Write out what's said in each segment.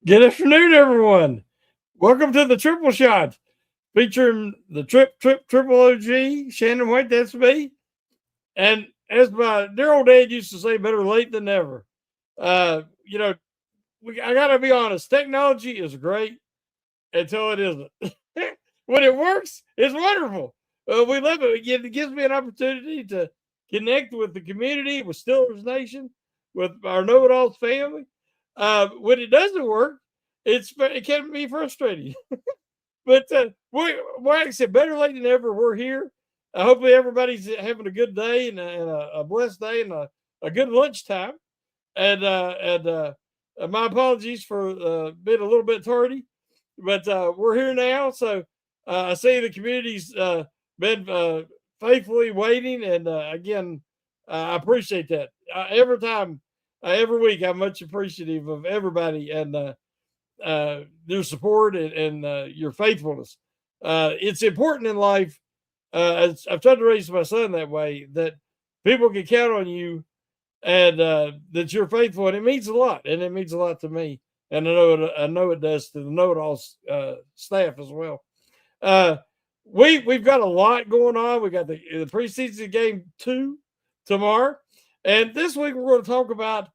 Good afternoon, everyone. Welcome to the Triple Shot, featuring the Triple OG, Shannon White, that's me. And as my dear old dad used to say, better late than never. Uh, you know, I got to be honest, technology is great until it isn't. When it works, it's wonderful. We love it. It gives me an opportunity to connect with the community, with Steelers Nation, with our Know It Alls family. When it doesn't work, it can be frustrating. But like I said, better late than ever. We're here. Hopefully, everybody's having a good day and a blessed day and a good lunchtime. And my apologies for being a little bit tardy, but we're here now. So I see the community's been faithfully waiting, and again, I appreciate that. Every time, every week, I'm much appreciative of everybody and their support and your faithfulness. It's important in life. I've tried to raise my son that way, that people can count on you and that you're faithful, and it means a lot, and it means a lot to me, and I know it does to the Know It All staff as well. Uh, we've got a lot going on. We got the preseason game 2 tomorrow, and this week we're going to talk about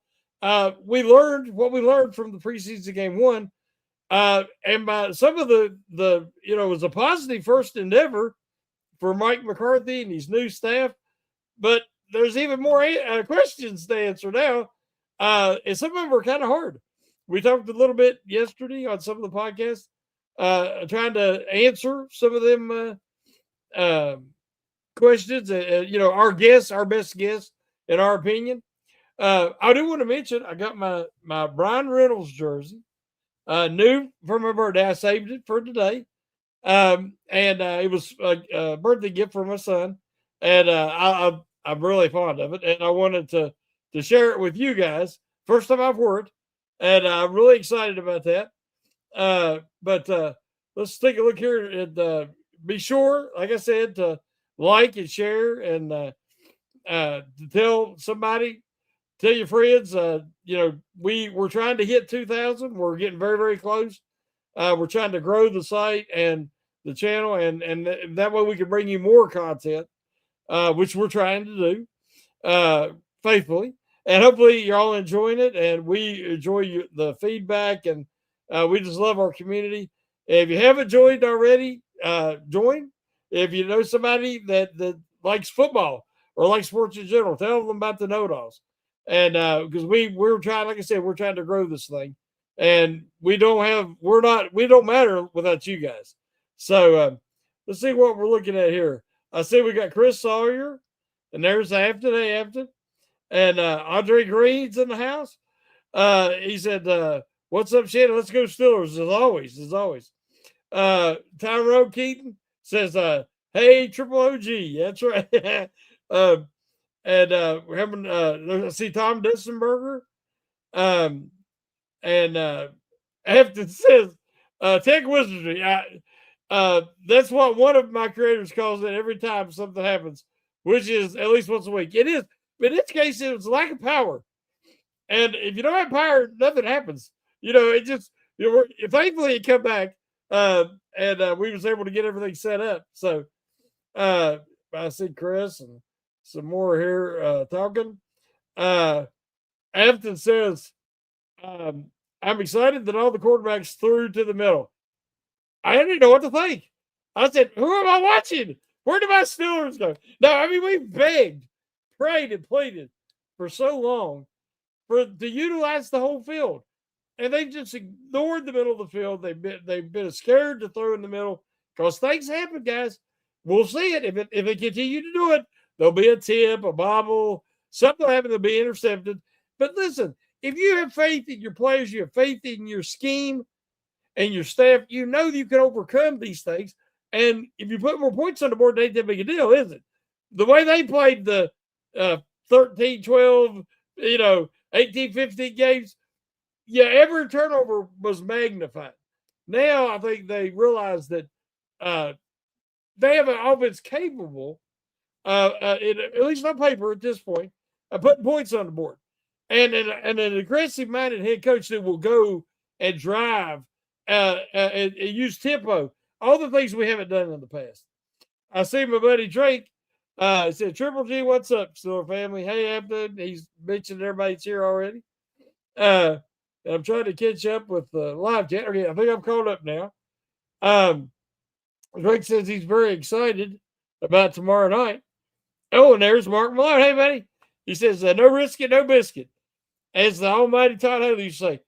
we learned what we learned from the preseason game 1, and by some of the it was a positive first endeavor for Mike McCarthy and his new staff, but there's even more questions to answer now, and some of them are kind of hard. We talked a little bit yesterday on some of the podcasts, trying to answer some of them questions. Our guess, our best guess, in our opinion. I do want to mention I got my Brian Reynolds jersey, new for my birthday. I saved it for today, and it was a birthday gift for my son, and I'm really fond of it, and I wanted to share it with you guys. First time I've wore it, and I'm really excited about that. But let's take a look here and be sure, like I said, to like and share and to tell somebody, tell your friends. We're trying to hit 2,000. We're getting very, very close. We're trying to grow the site and the channel, and that way we can bring you more content, which we're trying to do faithfully. And hopefully you're all enjoying it, and we enjoy the feedback, and we just love our community. If you haven't joined already, join. If you know somebody that likes football or likes sports in general, tell them about the Know-It-Alls. And because we're trying, like I said, we're trying to grow this thing, and we don't matter without you guys. So let's see what we're looking at here. I see we got Chris Sawyer, and there's Afton, and Andre Green's in the house. He said, "What's up, Shannon? Let's go Steelers as always." Tyrone Keaton says, "Hey, Triple OG, that's right." And we're having I see Tom Dissenberger, um, and Afton says, "Tech Wizardry." That's what one of my creators calls it every time something happens, which is at least once a week. It is, but in this case, it was lack of power. And if you don't have power, nothing happens. It just, thankfully it come back, and we was able to get everything set up. So I see Chris and some more here talking. Afton says, I'm excited that all the quarterbacks threw to the middle. I didn't know what to think. I said, who am I watching? Where did my Steelers go? No, I mean, we begged, prayed, and pleaded for so long to utilize the whole field. And they've just ignored the middle of the field. They've been scared to throw in the middle because things happen, guys. We'll see it. If it continue to do it, there'll be a tip, a bobble, something will happen, they'll be intercepted. But listen, if you have faith in your players, you have faith in your scheme and your staff, you know that you can overcome these things. And if you put more points on the board, it ain't that big a deal, is it? The way they played the 13, 12, 18, 15 games, every turnover was magnified. Now I think they realize that they have an offense capable, at least on paper at this point, of putting points on the board. And an aggressive-minded head coach that will go and drive and use tempo. All the things we haven't done in the past. I see my buddy Drake. Said, Triple G, what's up, Steeler family? Hey, Abden. He's mentioned everybody's here already. I'm trying to catch up with the live chat. Okay, I think I'm caught up now. Drake says he's very excited about tomorrow night. Oh, and there's Mark Malone. Hey, buddy. He says, no risk it, no biscuit. As the almighty Todd Haley used to say.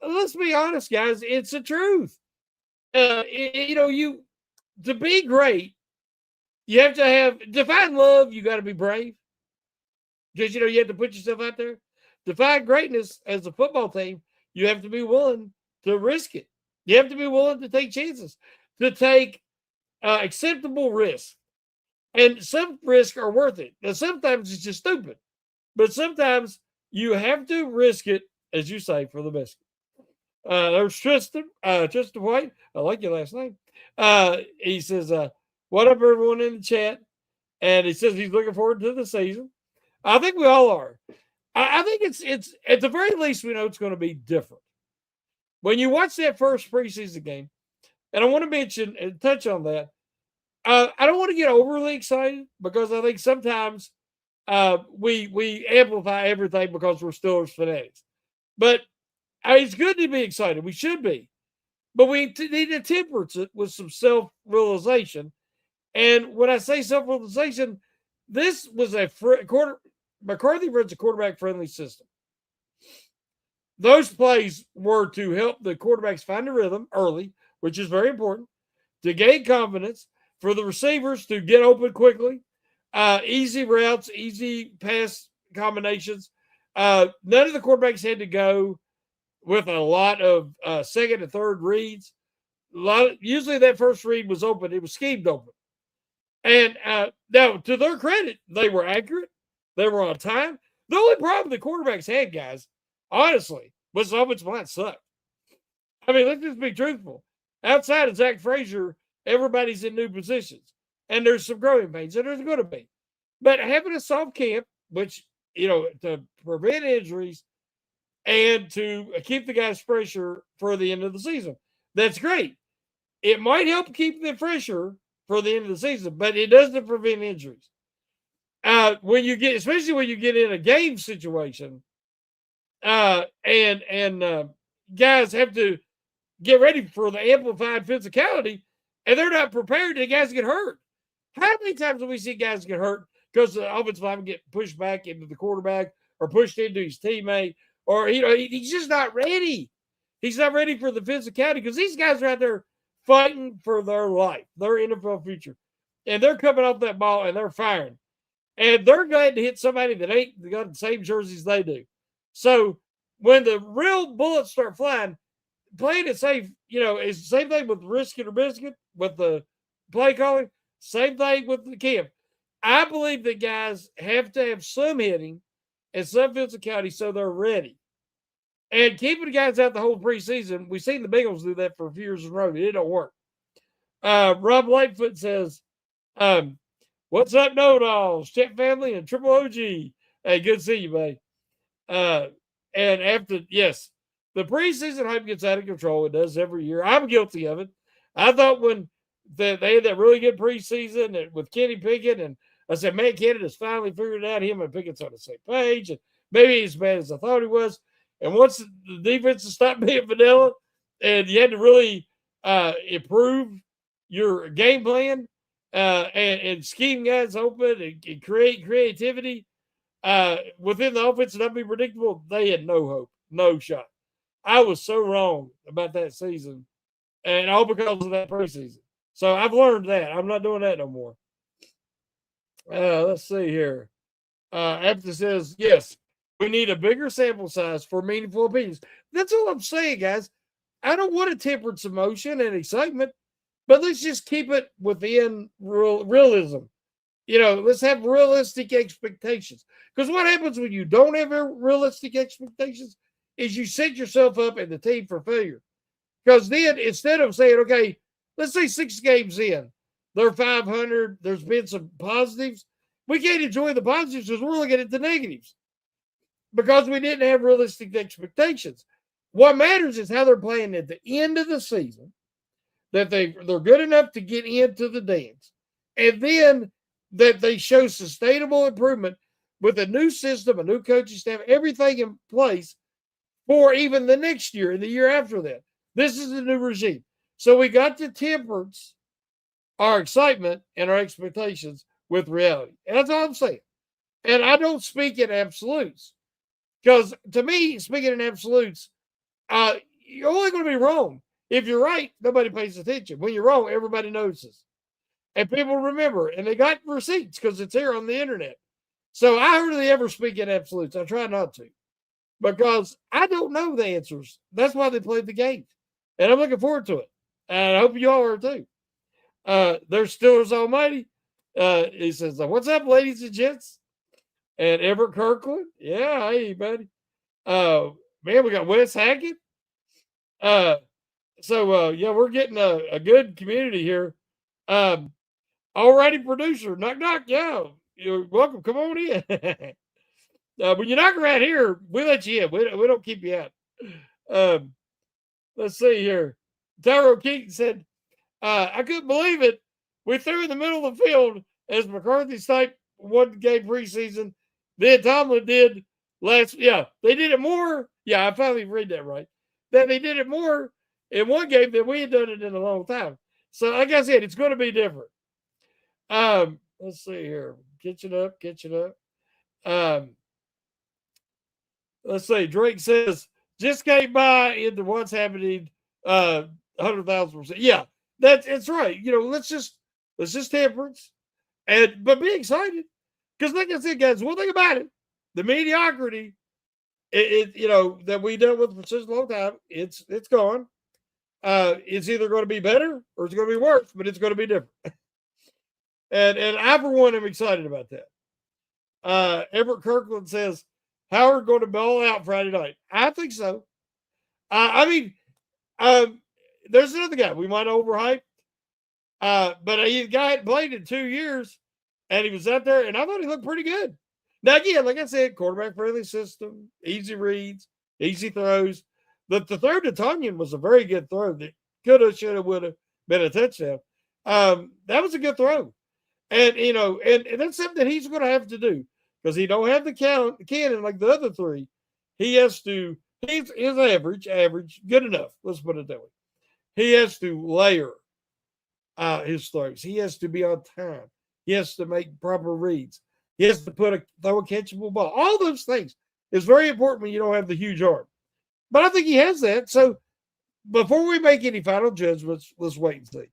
Let's be honest, guys. It's the truth. To be great, you have to to find love, you got to be brave. Because, you have to put yourself out there. To find greatness as a football team, you have to be willing to risk it. You have to be willing to take chances, to take acceptable risks. And some risks are worth it. Now, sometimes it's just stupid. But sometimes you have to risk it, as you say, for the biscuit. There's Tristan White. I like your last name. He says, what up, everyone in the chat? And he says he's looking forward to the season. I think we all are. I think it's at the very least, we know it's going to be different. When you watch that first preseason game, and I want to mention and touch on that, I don't want to get overly excited because I think sometimes we amplify everything because we're Steelers fanatics. But it's good to be excited. We should be. But we need to temper it with some self-realization. And when I say self-realization, this was McCarthy runs a quarterback-friendly system. Those plays were to help the quarterbacks find a rhythm early, which is very important, to gain confidence, for the receivers to get open quickly, easy routes, easy pass combinations. None of the quarterbacks had to go with a lot of second and third reads. Usually that first read was open. It was schemed open. And now, to their credit, they were accurate. They were on time. The only problem the quarterbacks had, guys, honestly, was the offensive line sucked. I mean, let's just be truthful. Outside of Zach Frazier, everybody's in new positions. And there's some growing pains, and there's going to be. But having a soft camp, which, to prevent injuries and to keep the guys fresher for the end of the season, that's great. It might help keep them fresher for the end of the season, but it doesn't prevent injuries. Especially when you get in a game situation, and guys have to get ready for the amplified physicality, and they're not prepared, and guys get hurt. How many times have we seen guys get hurt because the offensive lineman get pushed back into the quarterback or pushed into his teammate, or he's just not ready. He's not ready for the physicality because these guys are out there fighting for their life, their NFL future, and they're coming off that ball and they're firing, and they're glad to hit somebody that ain't got the same jerseys they do. So when the real bullets start flying, playing it safe, it's the same thing with risk it or biscuit with the play calling. Same thing with the camp. I believe that guys have to have some hitting and some physicality so they're ready. And keeping the guys out the whole preseason, we've seen the Bengals do that for a few years in a row. It don't work. Rob Lightfoot says, what's up, Know-It-Alls, Chat family, and Triple OG? Hey, good to see you, buddy. And after, yes, the preseason hype gets out of control. It does every year. I'm guilty of it. I thought when they had that really good preseason with Kenny Pickett, and I said, man, Canada's finally figured it out. Him and Pickett's on the same page, and maybe he's as bad as I thought he was. And once the defense stopped being vanilla, and you had to really improve your game plan and scheme guys open and create creativity within the offense and not be predictable, they had no hope, no shot. I was so wrong about that season, and all because of that preseason. So I've learned that. I'm not doing that no more. Let's see here. After says, yes, we need a bigger sample size for meaningful opinions. That's all I'm saying, guys. I don't want to temper some emotion and excitement, but let's just keep it within realism. Let's have realistic expectations. Because what happens when you don't have realistic expectations is you set yourself up and the team for failure. Because then instead of saying, okay, let's say 6 games in, they're 500, there's been some positives. We can't enjoy the positives because we're looking at the negatives because we didn't have realistic expectations. What matters is how they're playing at the end of the season, that they're good enough to get into the dance, and then that they show sustainable improvement with a new system, a new coaching staff, everything in place for even the next year and the year after that. This is the new regime. So we got to temperance our excitement and our expectations with reality. And that's all I'm saying. And I don't speak in absolutes, because to me, speaking in absolutes, you're only going to be wrong. If you're right, nobody pays attention. When you're wrong, everybody notices. And people remember, and they got receipts because it's here on the internet. So I hardly ever speak in absolutes. I try not to, because I don't know the answers. That's why they played the game. And I'm looking forward to it. And I hope you all are too. There's Steelers Almighty. He says, "What's up, ladies and gents?" And Everett Kirkland. Yeah, hey, buddy. Man, we got Wes Hackett. Yeah, we're getting a good community here. Already producer, knock knock, yeah, you're welcome. Come on in. When you knock around here, we let you in. We don't keep you out. Um, let's see here. Tyro Keaton said, "I couldn't believe it. We threw in the middle of the field as McCarthy's type one game preseason. Then Tomlin did last. Yeah, they did it more. Yeah, I finally read that right. That they did it more in one game than we had done it in a long time. So, like I said, it's going to be different. Let's see here. Catch it up. Um, let's see. Drake says, just can't buy into what's happening 100,000%. Yeah, it's right. You know, let's just temperance but be excited. Because like I said, guys, one thing about it, the mediocrity, that we dealt with for such a long time, it's gone. It's either going to be better or it's going to be worse, but it's going to be different. And I, for one, am excited about that. Everett Kirkland says, Howard going to ball out Friday night. I think so. I mean, there's another guy we might overhype, but he guy hadn't played in 2 years, and he was out there, and I thought he looked pretty good. Now, again, like I said, quarterback-friendly system, easy reads, easy throws. The throw to Tunyon was a very good throw that could have, should have, would have been a touchdown. That was a good throw. And, and that's something that he's going to have to do, because he don't have the cannon like the other three. He has to, he's average, good enough. Let's put it that way. He has to layer his throws. He has to be on time. He has to make proper reads. He has to throw a catchable ball. All those things is very important when you don't have the huge arm. But I think he has that. So before we make any final judgments, let's wait and see.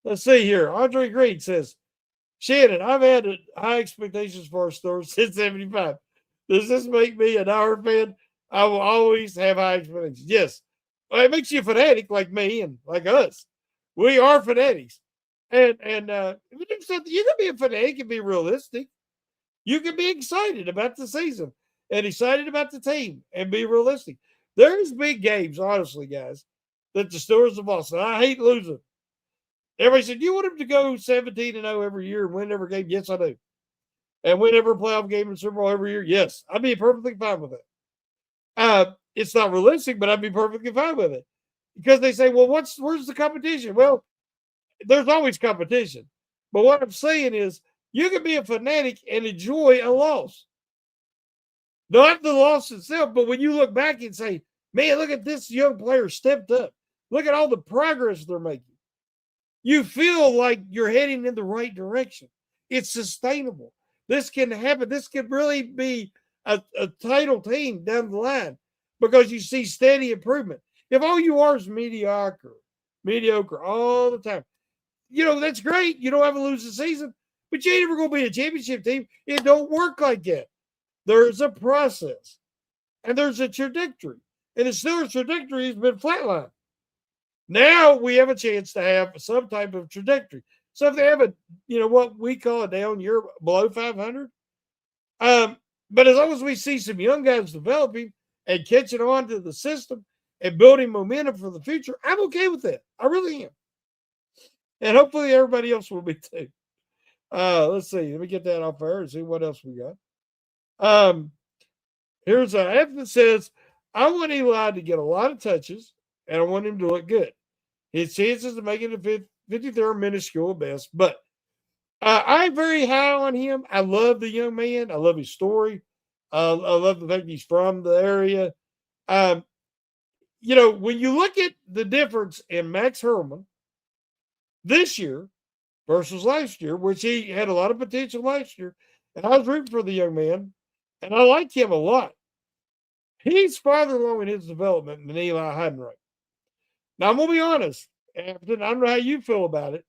Let's see here. Andre Green says, Shannon, I've had high expectations for our store since 75. Does this make me an hour fan? I will always have high expectations. Yes. Well, it makes you a fanatic like me and like us. We are fanatics. And if you do something, you can be a fanatic and be realistic. You can be excited about the season and excited about the team and be realistic. There's big games, honestly, guys, that the Steelers have lost. And I hate losing. Everybody said, you want them to go 17-0 every year and win every game? Yes, I do. And win every playoff game in Super Bowl every year? Yes. I'd be perfectly fine with it. It's not realistic, but I'd be perfectly fine with it. Because they say, well, where's the competition? Well, there's always competition. But what I'm saying is, you can be a fanatic and enjoy a loss. Not the loss itself, but when you look back and say, man, look at this young player stepped up. Look at all the progress they're making. You feel like you're heading in the right direction. It's sustainable. This can happen. This could really be a title team down the line, because you see steady improvement. If all you are is mediocre all the time, that's great. You don't have a losing season, but you ain't ever going to be a championship team. It don't work like that. There's a process, and there's a trajectory, and the Steelers' trajectory has been flatlined. Now we have a chance to have some type of trajectory. So if they have what we call a down year below 500, but as long as we see some young guys developing and catching on to the system and building momentum for the future, I'm okay with that. I really am. And hopefully everybody else will be too. Let's see. Let me get that off air and see what else we got. Here's F that says, I want Eli to get a lot of touches, and I want him to look good. His chances of making the 53rd are minuscule at best, but I'm very high on him. I love the young man. I love his story. I love the fact he's from the area. Um, when you look at the difference in Max Herman this year versus last year, which he had a lot of potential last year, and I was rooting for the young man, and I like him a lot. He's farther along in his development than Eli Heidenreich. Now, I'm going to be honest, Afton, I don't know how you feel about it.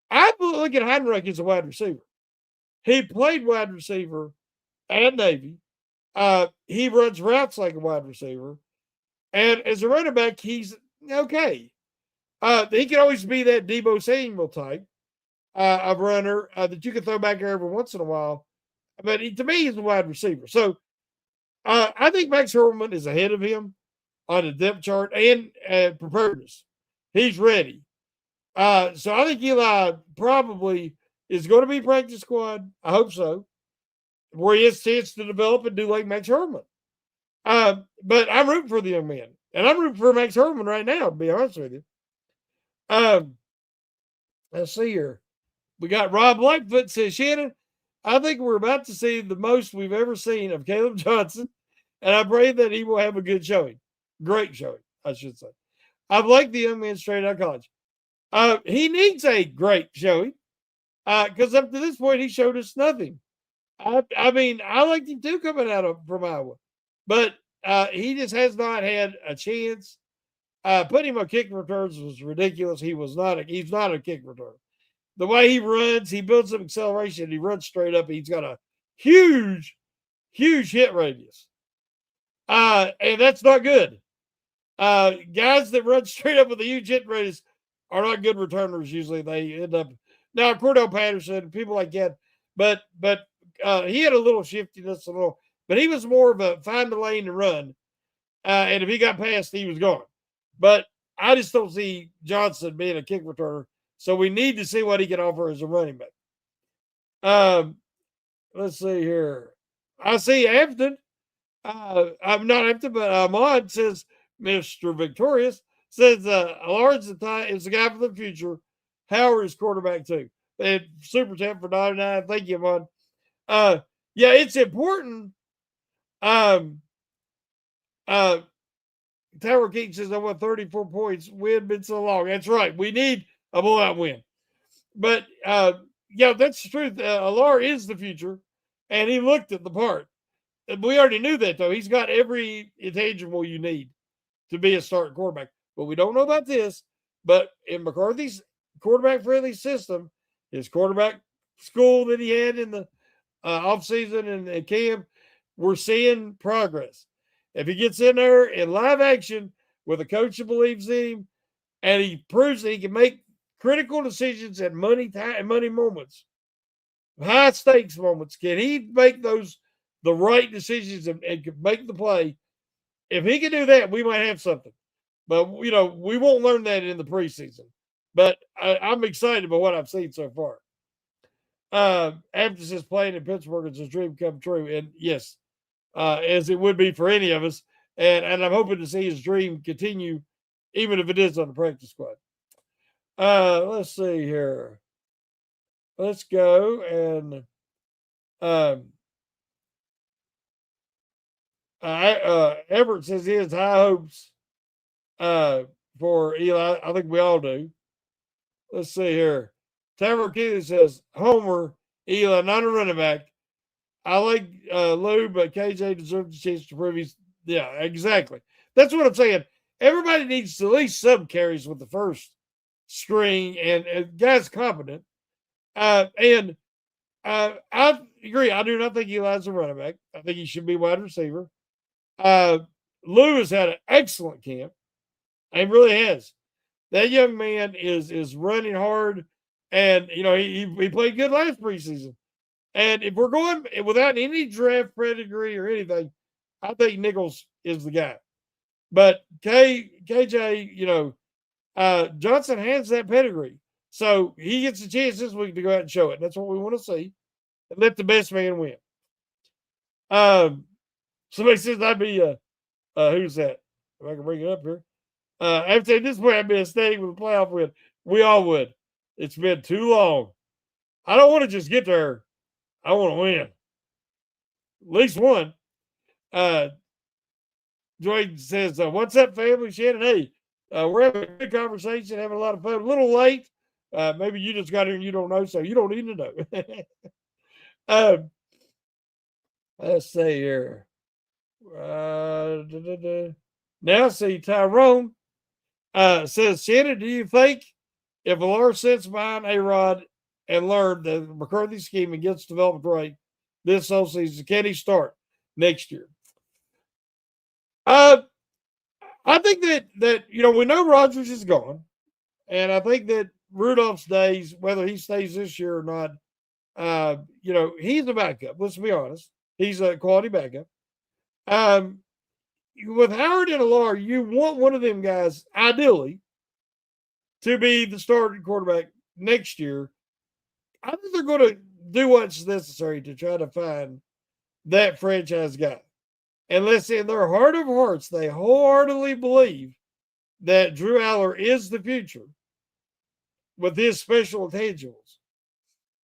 I look at Heidenreich as a wide receiver. He played wide receiver at Navy. He runs routes like a wide receiver. And as a running back, he's okay. He can always be that Deebo Samuel type of runner that you can throw back there every once in a while. But to me, he's a wide receiver. So I think Max Herman is ahead of him on the depth chart and preparedness. He's ready. So I think Eli probably is going to be practice squad. I hope so. Where he has a chance to develop and do like Max Herman. But I'm rooting for the young man. And I'm rooting for Max Herman right now, to be honest with you. Let's see here. We got Rob Lightfoot says, Shannon, I think we're about to see the most we've ever seen of Caleb Johnson, and I pray that he will have a good showing. Great showing, I should say. I've liked the young man straight out of college. He needs a great showing because up to this point, he showed us nothing. I mean, I liked him too coming from Iowa, but he just has not had a chance. Putting him on kick returns was ridiculous. He's not a kick return. The way he runs, he builds some acceleration. He runs straight up. He's got a huge, huge hit radius. And that's not good. Guys that run straight up with a huge hit radius are not good returners usually. They end up now Cordell Patterson, people like that, but he had a little shiftiness, but he was more of a find the lane and run. And if he got past, he was gone. But I just don't see Johnson being a kick returner. So we need to see what he can offer as a running back. Let's see here. I see Afton. I'm not Afton, but Ahmad says, Mr. Victorious says, Lawrence is the guy for the future. Howard is quarterback too. And super chat for 99. Thank you, Ahmad. Yeah, it's important. Tower King says, I want 34 points. Win been so long. That's right. We need a blowout win. But yeah, that's the truth. Alar is the future, and he looked at the part. We already knew that, though. He's got every intangible you need to be a starting quarterback. But we don't know about this. But in McCarthy's quarterback-friendly system, his quarterback school that he had in the offseason and camp, we're seeing progress. If he gets in there in live action with a coach who believes in him, and he proves that he can make critical decisions at money moments, high stakes moments, can he make the right decisions and make the play? If he can do that, we might have something. But we won't learn that in the preseason. But I'm excited about what I've seen so far. After his playing in Pittsburgh, it's a dream come true, and yes, as it would be for any of us. And I'm hoping to see his dream continue, even if it is on the practice squad. Let's see here. Let's go and Everett says he has high hopes for Eli. I think we all do. Let's see here. Tavern Q says Homer, Eli, not a running back. I like Lou, but KJ deserves a chance to prove he's. Yeah, exactly. That's what I'm saying. Everybody needs at least some carries with the first string, and guys competent. And I agree. I do not think Eli's a running back. I think he should be wide receiver. Lou has had an excellent camp. He really has. That young man is running hard, and he played good last preseason. And if we're going without any draft pedigree or anything, I think Nichols is the guy. But KJ, Johnson has that pedigree. So he gets a chance this week to go out and show it. That's what we want to see. And let the best man win. Somebody says I'd be a Who's that? If I can bring it up here. After this would have been staying with a playoff win. We all would. It's been too long. I don't want to just get there. I want to win. At least one. Dwayne says, what's up, family? Shannon, hey, we're having a good conversation, having a lot of fun. A little late. Maybe you just got here and you don't know, so you don't need to know. Let's see here. Now, see, Tyrone says, Shannon, do you think if Villar sits behind A-Rod and learned the McCarthy scheme and gets developed right this whole season, can he start next year? I think that we know Rodgers is gone, and I think that Rudolph's days, whether he stays this year or not, he's a backup. Let's be honest, he's a quality backup. With Howard and Villar, you want one of them guys, ideally, to be the starting quarterback next year. I think they're going to do what's necessary to try to find that franchise guy. And listen, in their heart of hearts, they wholeheartedly believe that Drew Aller is the future with his special intangibles,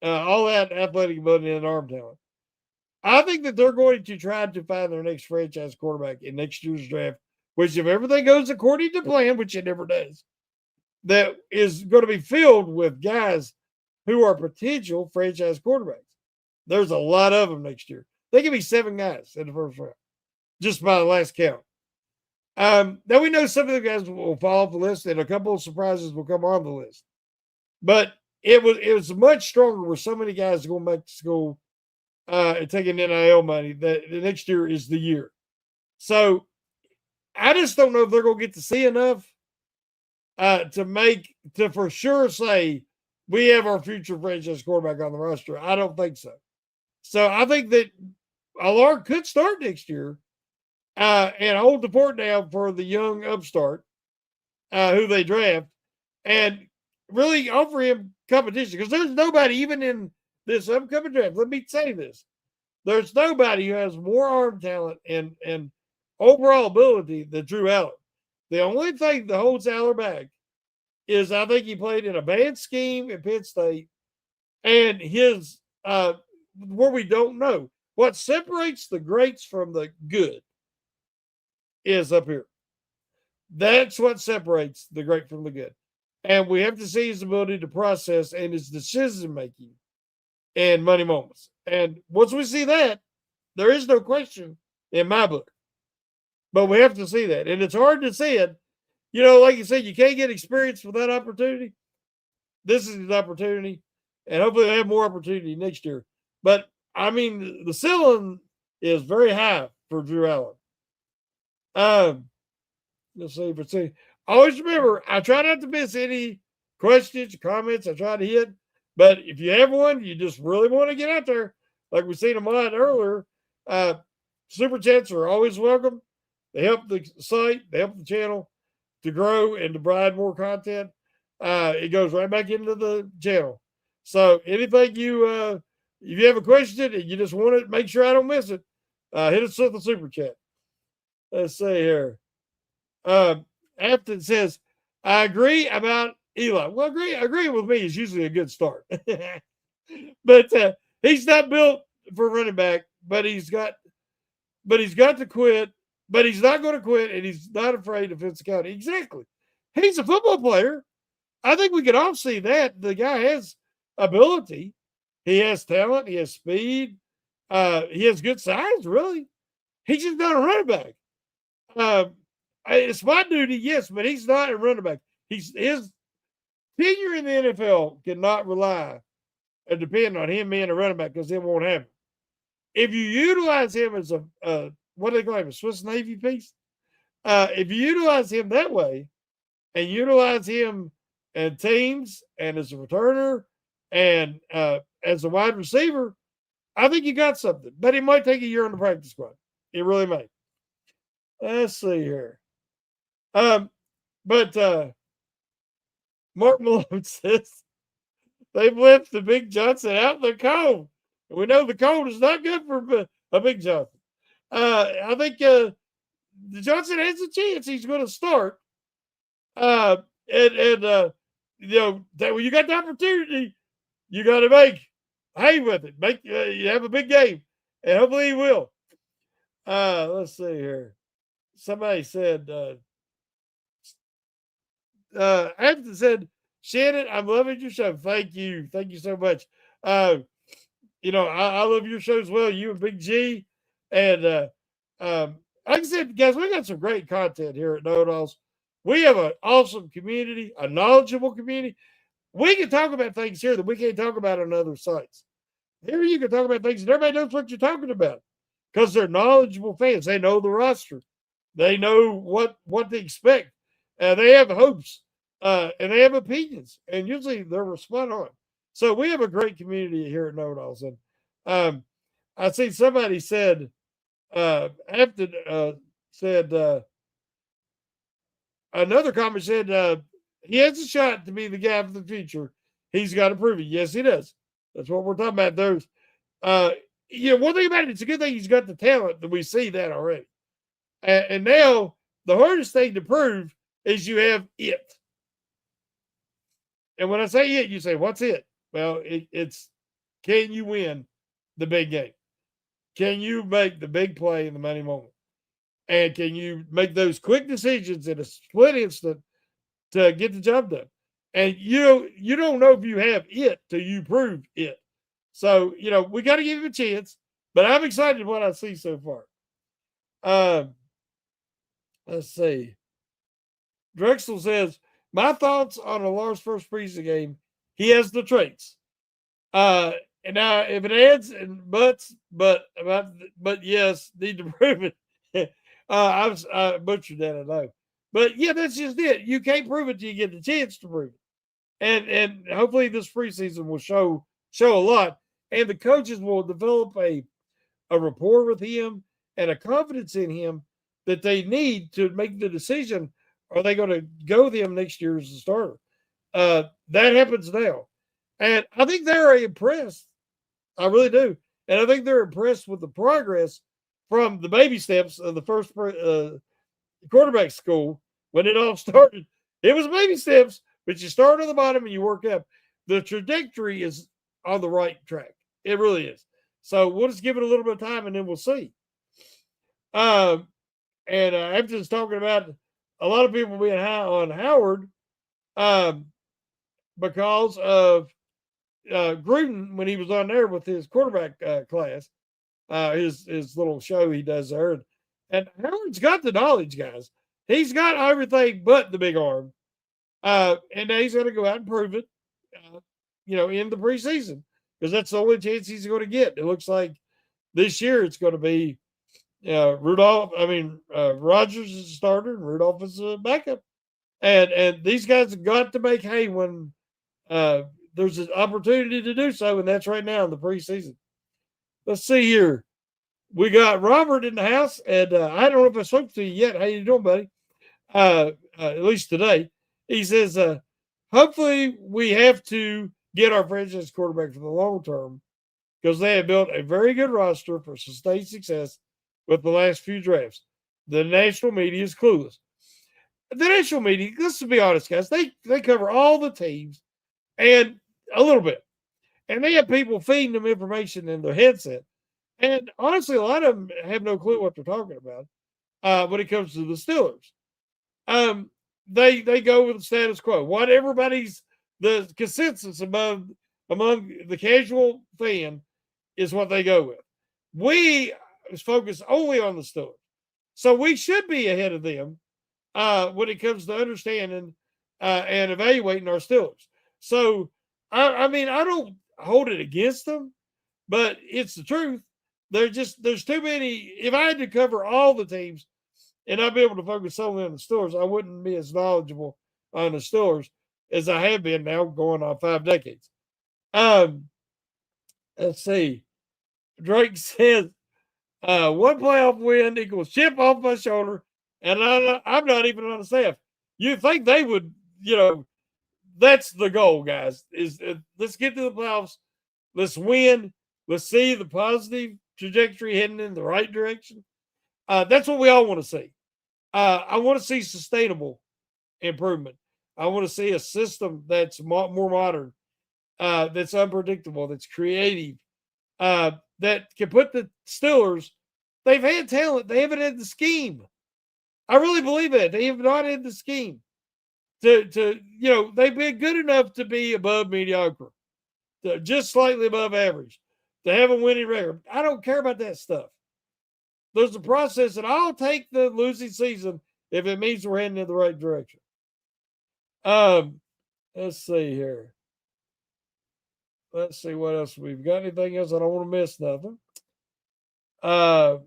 all that athletic ability and arm talent. I think that they're going to try to find their next franchise quarterback in next year's draft, which, if everything goes according to plan, which it never does, that is going to be filled with guys who are potential franchise quarterbacks. There's a lot of them next year. They could be 7 guys in the first round, just by the last count. Now we know some of the guys will fall off the list, and a couple of surprises will come on the list. But it was much stronger with so many guys going back to school and taking NIL money that the next year is the year. So I just don't know if they're going to get to see enough to for sure say we have our future franchise quarterback on the roster. I don't think so. So I think that Allard could start next year and hold the fort down for the young upstart who they draft and really offer him competition, because there's nobody, even in this upcoming draft, let me say this, there's nobody who has more arm talent and overall ability than Drew Aller. The only thing that holds Aller back is I think he played in a bad scheme at Penn State, and his where we don't know. What separates the greats from the good is up here. That's what separates the great from the good. And we have to see his ability to process and his decision making and money moments. And once we see that, there is no question in my book. But we have to see that. And it's hard to see it. Like you said, you can't get experience without opportunity. This is his opportunity. And hopefully they'll have more opportunity next year. But, I mean, the ceiling is very high for Drew Aller. Let's see. But see, always remember, I try not to miss any questions, comments. I try to hit. But if you have one, you just really want to get out there, like we seen them on earlier, super chats are always welcome. They help the site, they help the channel to grow and to provide more content. It goes right back into the channel. So anything if you have a question and you just want to make sure I don't miss it, hit us with the super chat. Let's see here. Afton says, I agree about Eli. Well, agree with me is usually a good start. But he's not built for running back, but he's got to quit, but he's not going to quit, and he's not afraid of physicality. Exactly. He's a football player. I think we can all see that. The guy has ability. He has talent. He has speed. He has good size, really. He's just not a running back. It's my duty, yes, but he's not a running back. His tenure in the NFL cannot rely and depend on him being a running back, because it won't happen. If you utilize him as what do they call him, a Swiss Navy piece? If you utilize him that way and utilize him in teams and as a returner and as a wide receiver, I think you got something. But it might take a year on the practice squad. It really may. Let's see here. But Mark Malone says they've left the Big Johnson out in the cold. We know the cold is not good for a Big Johnson. I think Johnson has a chance. He's going to start. And you know, that when you got the opportunity, you got to make hay with it. Make you have a big game, and hopefully he will. Let's see here. Somebody said, Hampton said, Shannon, I'm loving your show. Thank you so much. Uh, you know, I love your show as well. You and Big G, and like I said, guys, we got some great content here at Know It Alls. We have an awesome community, a knowledgeable community. We can talk about things here that we can't talk about on other sites. Here you can talk about things and everybody knows what you're talking about because they're knowledgeable fans. They know the roster. They know what to expect. They have hopes and they have opinions, and usually they're spot on. So we have a great community here at Know It Alls. And I see somebody said, Afton said, another comment said, he has a shot to be the guy for the future. He's got to prove it. Yes, he does. That's what we're talking about. There's, you know, one thing about it, it's a good thing he's got the talent that we see that already. And now the hardest thing to prove is you have it. And when I say it, you say, what's it? Well, it's can you win the big game? Can you make the big play in the money moment? And can you make those quick decisions in a split instant to get the job done? And you don't know if you have it till you prove it. So, you know, we got to give him a chance, but I'm excited what I see so far. Let's see. Drexel says, my thoughts on a Lars first preseason game. He has the traits. And now if it adds and but yes, need to prove it. I butchered that, I know. But yeah, that's just it. You can't prove it till you get the chance to prove it. And hopefully this preseason will show a lot. And the coaches will develop a rapport with him and a confidence in him that they need to make the decision. Are they going to go with him next year as a starter? That happens now. And I think they're impressed. I really do. And I think they're impressed with the progress from the baby steps of the first quarterback school when it all started. It was baby steps, but you start on the bottom and you work up. The trajectory is on the right track. It really is. So we'll just give it a little bit of time and then we'll see. And Hampton's talking about a lot of people being high on Howard because of Gruden when he was on there with his quarterback class, his little show he does there. And Howard's got the knowledge, guys. He's got everything but the big arm. And now he's going to go out and prove it, you know, in the preseason because that's the only chance he's going to get. It looks like this year it's going to be Rodgers is a starter and Rudolph is a backup. And these guys have got to make hay when there's an opportunity to do so, and that's right now in the preseason. Let's see here. We got Robert in the house, and I don't know if I spoke to you yet. How you doing, buddy? At least today. He says, hopefully we have to get our franchise quarterback for the long term because they have built a very good roster for sustained success with the last few drafts. The national media is clueless. The national media, let's be honest, guys, they cover all the teams and a little bit. And they have people feeding them information in their headset. And honestly, a lot of them have no clue what they're talking about when it comes to the Steelers. They go with the status quo. What everybody's the consensus among the casual fan is what they go with. We focus only on the Steelers. So we should be ahead of them when it comes to understanding and evaluating our Steelers. So, I mean, I don't hold it against them, but it's the truth. There's too many. If I had to cover all the teams and I'd be able to focus solely on the Steelers, I wouldn't be as knowledgeable on the Steelers as I have been now going on 5 decades. Let's see. Drake says, one playoff win equals chip off my shoulder, and I'm not even on the staff. You think they would, you know, that's the goal, guys, is let's get to the playoffs. Let's win. Let's see the positive trajectory heading in the right direction. That's what we all want to see. I want to see sustainable improvement. I want to see a system that's more modern, that's unpredictable, that's creative, that can put the Steelers. They've had talent. They haven't had the scheme. I really believe that. They have not had the scheme to they've been good enough to be above mediocre, just slightly above average, to have a winning record. I don't care about that stuff. There's a process, and I'll take the losing season if it means we're heading in the right direction. Let's see here. Let's see what else we've got. Anything else? I don't want to miss nothing. I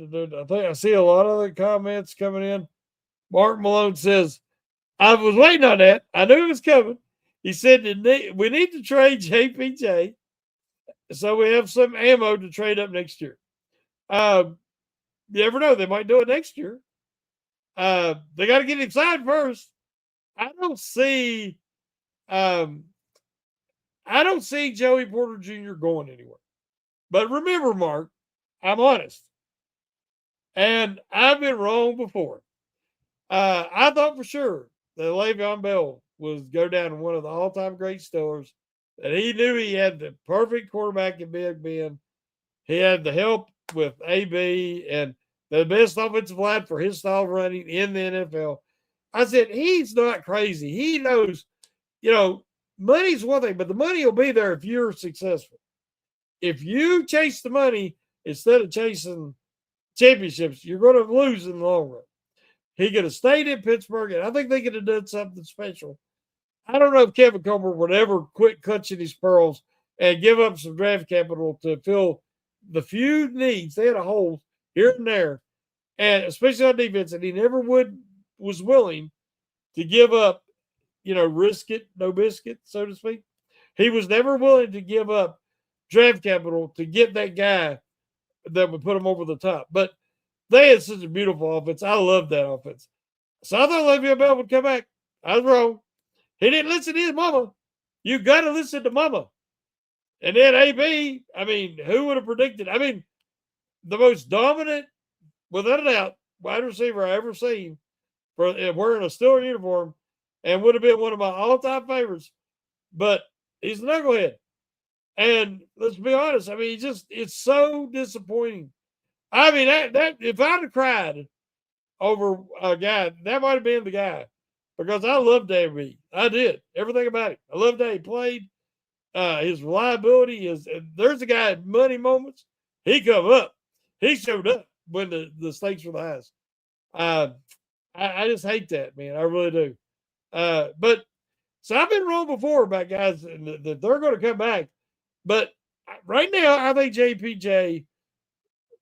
think I see a lot of the comments coming in. Mark Malone says, I was waiting on that. I knew it was coming. He said, we need to trade JPJ so we have some ammo to trade up next year. You never know. They might do it next year. They got to get him signed first. I don't see Joey Porter Jr. going anywhere. But remember, Mark, I'm honest. And I've been wrong before. I thought for sure that Le'Veon Bell was go down to one of the all-time great Steelers, that he knew he had the perfect quarterback in Big Ben. He had the help with AB and the best offensive line for his style of running in the NFL. I said, he's not crazy. He knows, money's one thing, but the money will be there if you're successful. If you chase the money instead of chasing championships, you're going to lose in the long run. He could have stayed in Pittsburgh, and I think they could have done something special. I don't know if Kevin Colbert would ever quit clutching his pearls and give up some draft capital to fill the few needs. They had a hole here and there, and especially on defense, and he never was willing to give up, risk it, no biscuit, so to speak. He was never willing to give up draft capital to get that guy that would put him over the top. But they had such a beautiful offense. I love that offense. So I thought Le'Veon Bell would come back. I was wrong. He didn't listen to his mama. You got to listen to mama. And then AB, who would have predicted? The most dominant, without a doubt, wide receiver I ever seen for wearing a Steelers uniform, and would have been one of my all-time favorites. But he's a knucklehead. And let's be honest, it's so disappointing. That if I'd have cried over a guy, that might have been the guy, because I loved AB. I did. Everything about it. I loved how he played. His reliability there's a guy at money moments. He come up. He showed up when the stakes were the highest. I just hate that, man. I really do. But so I've been wrong before about guys that they're going to come back. But right now, I think JPJ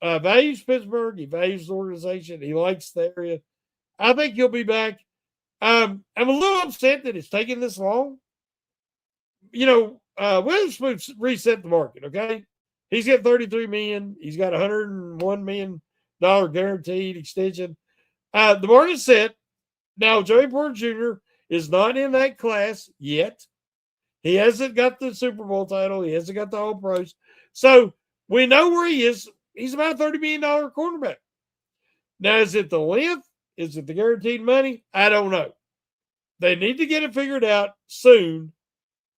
values Pittsburgh. He values the organization. He likes the area. I think he'll be back. I'm a little upset that it's taking this long. Witherspoon reset the market, okay? He's got $33 million. He's got $101 million guaranteed extension. The market's set. Now, Joey Porter Jr. is not in that class yet. He hasn't got the Super Bowl title. He hasn't got the All-Pros. So we know where he is. He's about a $30 million quarterback. Now, is it the length? Is it the guaranteed money? I don't know. They need to get it figured out soon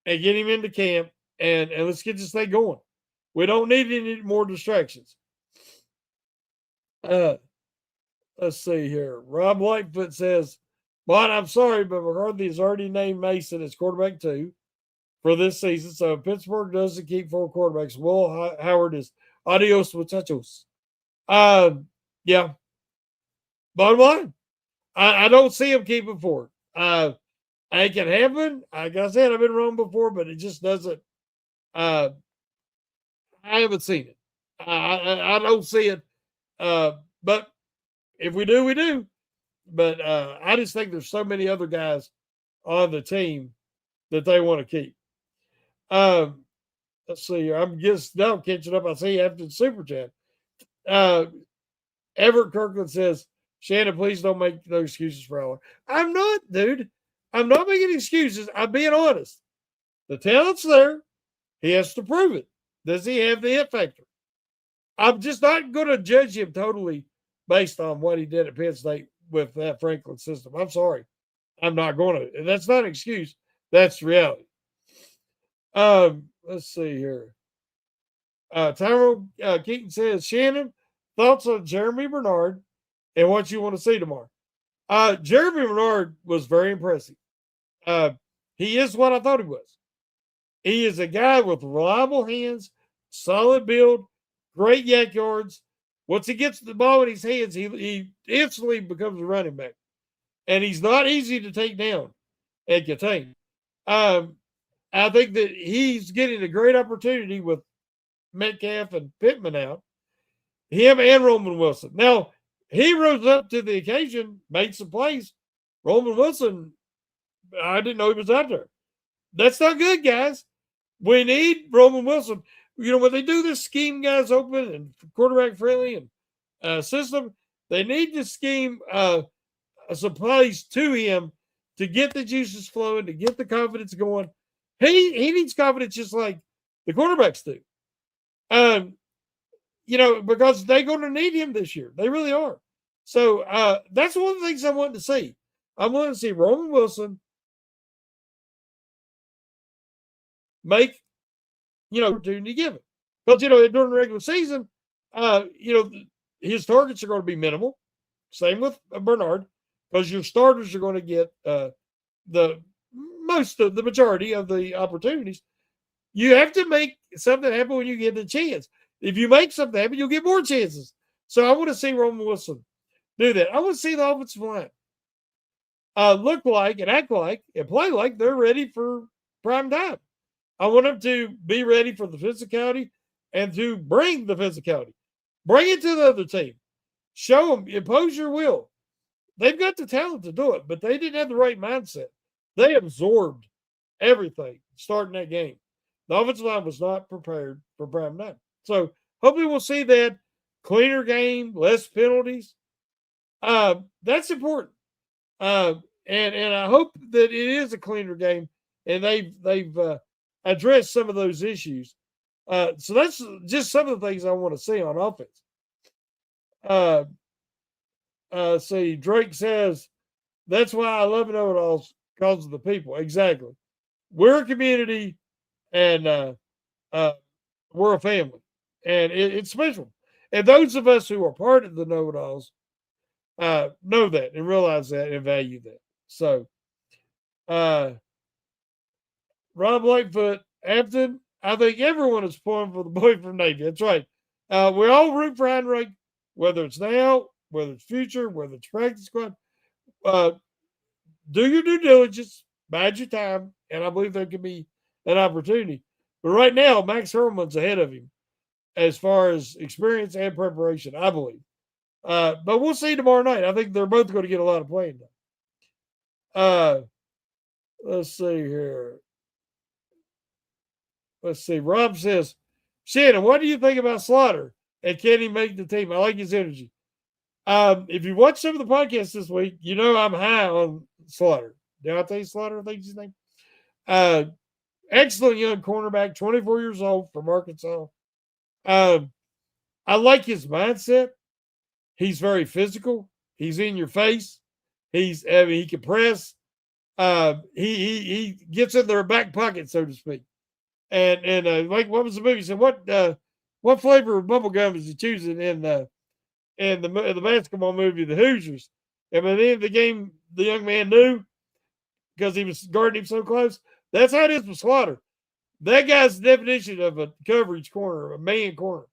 and get him into camp, and let's get this thing going. We don't need any more distractions. Let's see here. Rob Lightfoot says, Bon, I'm sorry, but McCarthy has already named Mason as quarterback 2 for this season. So if Pittsburgh doesn't keep 4 quarterbacks, Will Howard is adios muchachos. Yeah. Bottom line, I don't see him keeping 4. It can happen. Like I said, I've been wrong before, but it just doesn't. I haven't seen it. I don't see it. But if we do, we do. But I just think there's so many other guys on the team that they want to keep. Let's see here. I'm just now catching up. I see after the super chat. Everett Kirkland says, Shannon, please don't make no excuses for Aller. I'm not, dude. I'm not making excuses. I'm being honest. The talent's there. He has to prove it. Does he have the hit factor? I'm just not going to judge him totally based on what he did at Penn State with that Franklin system. I'm sorry. I'm not going to. That's not an excuse. That's reality. Let's see here. Tyrell Keaton says, Shannon, thoughts on Jeremy Bernard and what you want to see tomorrow. Jeremy Bernard was very impressive. He is what I thought he was. He is a guy with reliable hands, solid build, great yak yards. Once he gets the ball in his hands, he instantly becomes a running back. And he's not easy to take down and contain. I think that he's getting a great opportunity with Metcalf and Pittman out. Him and Roman Wilson. Now, he rose up to the occasion, made some plays. Roman Wilson, I didn't know he was out there. That's not good, guys. We need Roman Wilson. You know, when they do this scheme guys open and quarterback friendly and system, they need to scheme some plays to him to get the juices flowing, to get the confidence going. He needs confidence just like the quarterbacks do. You know, because they're going to need him this year. They really are. So that's one of the things I want to see. I want to see Roman Wilson make, you know, opportunity given. But, you know, during the regular season, you know, his targets are going to be minimal. Same with Bernard, because your starters are going to get the majority of the opportunities. You have to make something happen when you get the chance. If you make something happen, you'll get more chances. So I want to see Roman Wilson do that. I want to see the offensive line look like and act like and play like they're ready for prime time. I want them to be ready for the physicality and to bring the physicality. Bring it to the other team. Show them, impose your will. They've got the talent to do it, but they didn't have the right mindset. They absorbed everything starting that game. The offensive line was not prepared for prime time. So hopefully we'll see that cleaner game, less penalties. That's important. And I hope that it is a cleaner game and they've addressed some of those issues. So that's just some of the things I want to see on offense. See, Drake says, that's why I love know-it-alls because of the people. Exactly. We're a community and we're a family. And it's special. And those of us who are part of the know-it-alls know that and realize that and value that. So, Rob Lightfoot, Afton, I think everyone is pulling for the boy from Navy. That's right. We all root for Heinrich, whether it's now, whether it's future, whether it's practice squad. Do your due diligence, bide your time, and I believe there could be an opportunity. But right now, Max Herman's ahead of him as far as experience and preparation, I believe. But we'll see tomorrow night. I think they're both going to get a lot of playing time. Let's see here. Let's see. Rob says, Shannon, what do you think about Slaughter? And can he make the team? I like his energy. If you watch some of the podcasts this week, you know I'm high on Slaughter. Did I tell you Slaughter? I think his name. Excellent young cornerback, 24 years old from Arkansas. I like his mindset. He's very physical. He's in your face. He can press. He gets in their back pocket, so to speak. And like what was the movie? He said, what flavor of bubble gum is he choosing in the basketball movie, The Hoosiers? And by the end of the game, the young man knew because he was guarding him so close. That's how it is with Slaughter. That guy's definition of a coverage corner, a man corner.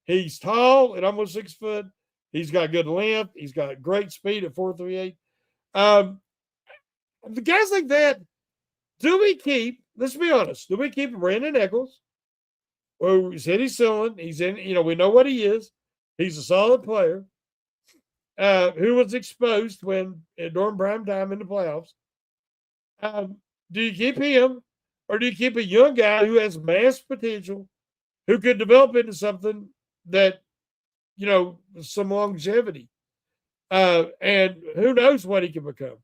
He's tall and almost 6 foot. He's got good length. He's got great speed at 4.38. The guys like that, do we keep, let's be honest, do we keep Brandon Eccles? Well, he's hit his ceiling. He's in, we know what he is. He's a solid player who was exposed during prime time in the playoffs. Do you keep him or do you keep a young guy who has mass potential, who could develop into something that, some longevity? And who knows what he can become?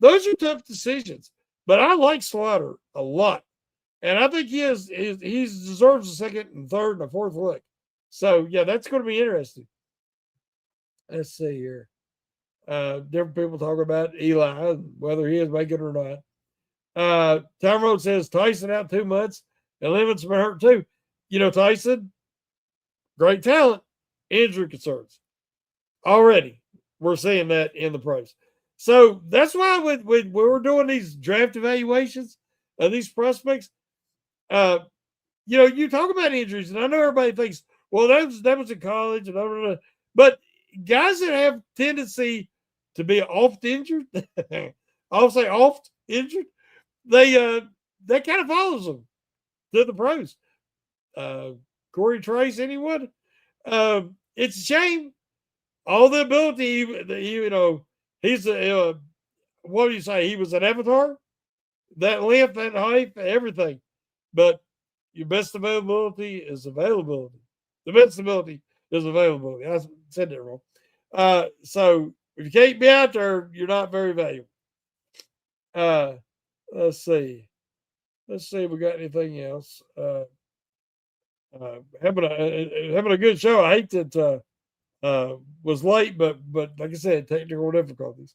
Those are tough decisions. But I like Slaughter a lot. And I think he deserves a second and third and a fourth look. So, yeah, that's going to be interesting. Let's see here. Different people talking about Eli, whether he is making it or not. Tom Road says Tyson out 2 months and Lemon's been hurt too. Tyson, great talent, injury concerns. Already, we're seeing that in the pros. So that's why when we're doing these draft evaluations of these prospects, you talk about injuries, and I know everybody thinks, well, that was in college, and blah, blah, blah. But guys that have tendency to be oft injured, I'll say oft injured, that kind of follows them to the pros. Corey Trace, anyone? It's a shame. All the ability, he's what do you say? He was an avatar. That length, that height, everything. But your best availability is availability. The best ability is availability. I said that wrong. So if you can't be out there, you're not very valuable. Let's see. Let's see if we got anything else. Having a good show. I hate that was late, but like I said, technical difficulties.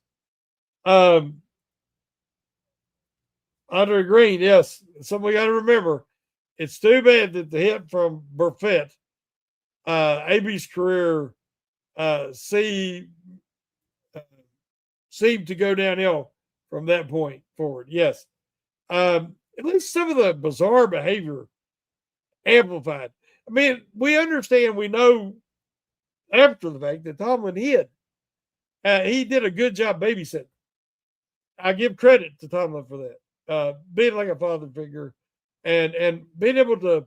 Andre Green, yes. Something we got to remember. It's too bad that the hit from Burfett, AB's career, seemed to go downhill from that point forward. Yes. At least some of the bizarre behavior amplified. I mean, we understand, we know after the fact that Tomlin hid. He did a good job babysitting. I give credit to Tomlin for that. Being like a father figure and being able to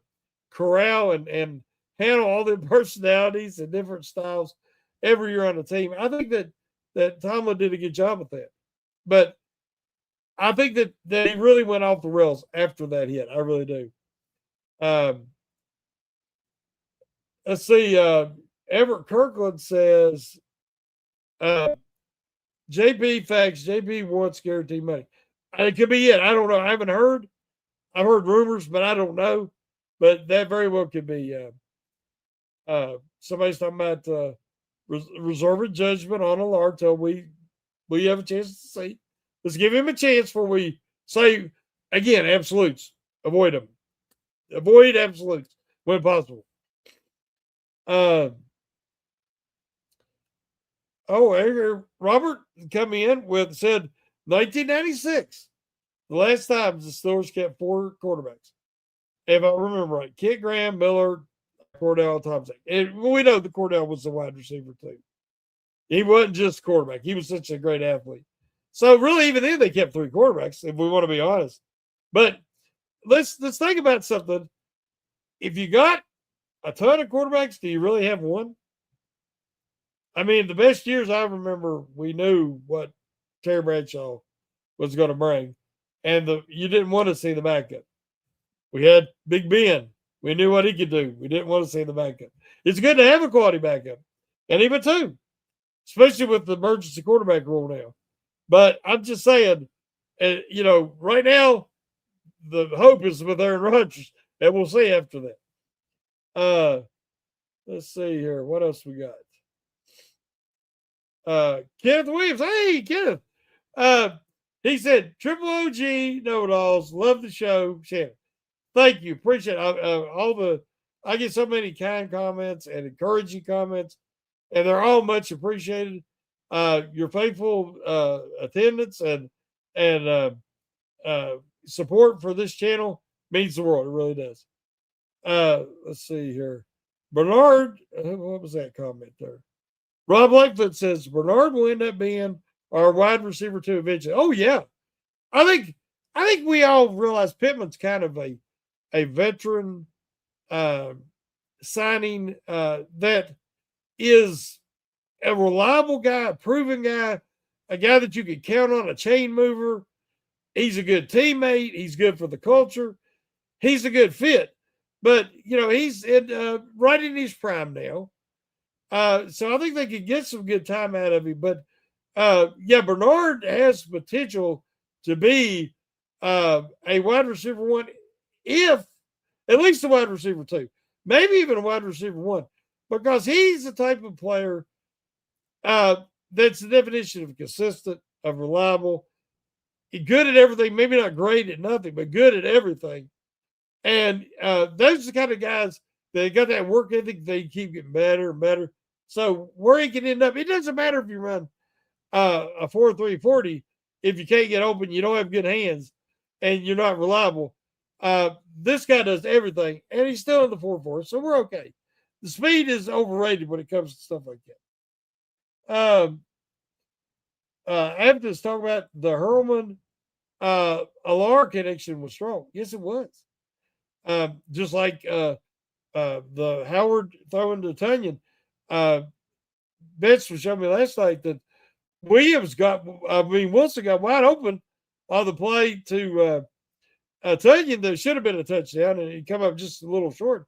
corral and handle all the personalities and different styles every year on the team. I think that Tomlin did a good job with that. But I think that he really went off the rails after that hit. I really do. Let's see. Everett Kirkland says, JP facts, JP wants guaranteed money. It could be it. I don't know. I haven't heard. I've heard rumors, but I don't know. But that very well could be. Somebody's talking about reserving judgment on Allard till we have a chance to see. Let's give him a chance before we say, again, absolutes. Avoid them. Avoid absolutes when possible. Robert come in said 1996. The last time the Steelers kept 4 quarterbacks. If I remember right. Kent Graham, Miller, Cordell, Thompson. And we know that Cordell was the wide receiver too. He wasn't just a quarterback. He was such a great athlete. So really, even then, they kept 3 quarterbacks, if we want to be honest. But let's think about something. If you got a ton of quarterbacks, do you really have one? I mean, the best years I remember, we knew what Terry Bradshaw was going to bring, and you didn't want to see the backup. We had Big Ben. We knew what he could do. We didn't want to see the backup. It's good to have a quality backup, and even 2, especially with the emergency quarterback rule now. But I'm just saying, right now, the hope is with Aaron Rodgers, and we'll see after that. Let's see here. What else we got? Kenneth Williams. Hey, Kenneth. He said, Triple OG know-it-alls. Love the show. Shannon. Thank you. Appreciate it. I get so many kind comments and encouraging comments, and they're all much appreciated. Your faithful attendance and support for this channel means the world. It really does. Let's see here. Bernard, what was that comment there? Rob Lightfoot says Bernard will end up being our wide receiver 2 eventually. Oh yeah, I think we all realize Pittman's kind of a veteran signing that is a reliable guy, a proven guy, a guy that you can count on, a chain mover. He's a good teammate. He's good for the culture. He's a good fit. But, he's right in his prime now. So I think they could get some good time out of him. But, Bernard has potential to be a wide receiver 1, if at least a wide receiver 2, maybe even a wide receiver 1, because he's the type of player That's the definition of consistent, of reliable, good at everything. Maybe not great at nothing, but good at everything. And those are the kind of guys that got that work ethic. They keep getting better and better. So where he can end up, it doesn't matter if you run a 4.340 if you can't get open, you don't have good hands, and you're not reliable. This guy does everything, and he's still in the 4.4, so we're okay. The speed is overrated when it comes to stuff like that. After this, talk about the Hurlman Alar connection was strong. Yes, it was. Just like the Howard throwing to Tunyon. Betts was showing me last night that Wilson got wide open on the play to Tunyon that should have been a touchdown, and he come up just a little short.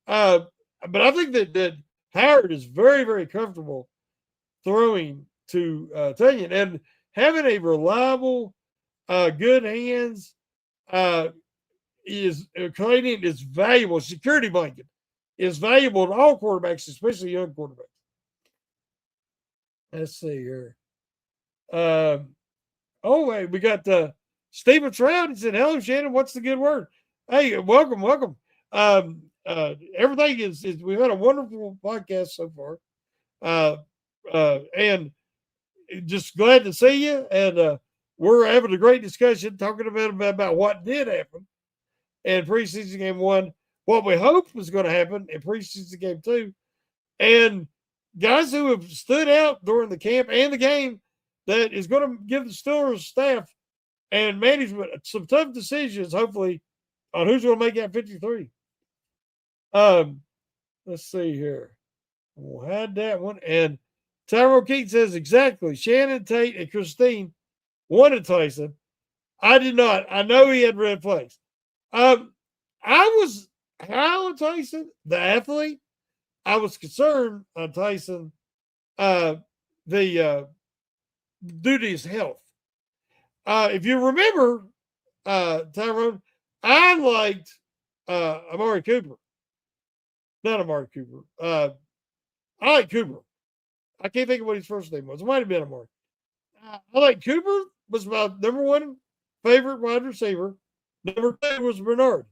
But I think that Howard is very, very comfortable throwing to Tunyon, and having a reliable, good hands is creating is valuable. Security blanket is valuable to all quarterbacks, especially young quarterbacks. Let's see here. Wait, we got Stephen Trout. He said, "Hello, Shannon. What's the good word?" Hey, welcome. Everything is we've had a wonderful podcast so far, and just glad to see you. And we're having a great discussion talking about what did happen in preseason game 1, what we hoped was going to happen in preseason game 2, and guys who have stood out during the camp and the game that is going to give the Steelers staff and management some tough decisions, hopefully, on who's going to make that 53. Let's see here. We'll have that one. And Tyrone Keaton says, exactly. Shannon, Tate, and Christine wanted Tyson. I did not. I know he had red flags. I was high on Tyson, the athlete. I was concerned on Tyson, due to his health. If you remember, Tyrone, I liked Amari Cooper. Not Amari Cooper. I like Cooper. I can't think of what his first name was. It might have been Amari. I like Cooper was my number 1 favorite wide receiver. Number 2 was Bernard.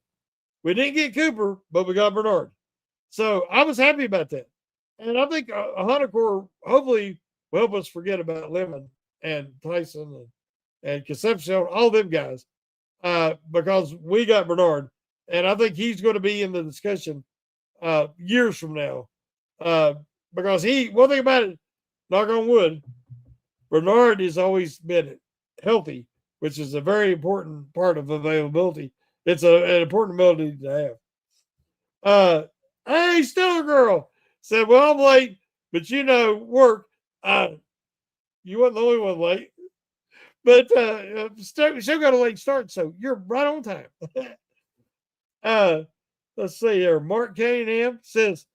We didn't get Cooper, but we got Bernard. So I was happy about that. And I think Hunter hopefully will help us forget about Lemon and Tyson and Concepcion, all them guys, because we got Bernard. And I think he's going to be in the discussion years from now. Because one thing about it, knock on wood, Bernard has always been healthy, which is a very important part of availability. It's an important ability to have. Hey, Stiller Girl said, well, I'm late, but work. You weren't the only one late. But still got a late start, so you're right on time. Let's see here. Mark Cunningham says,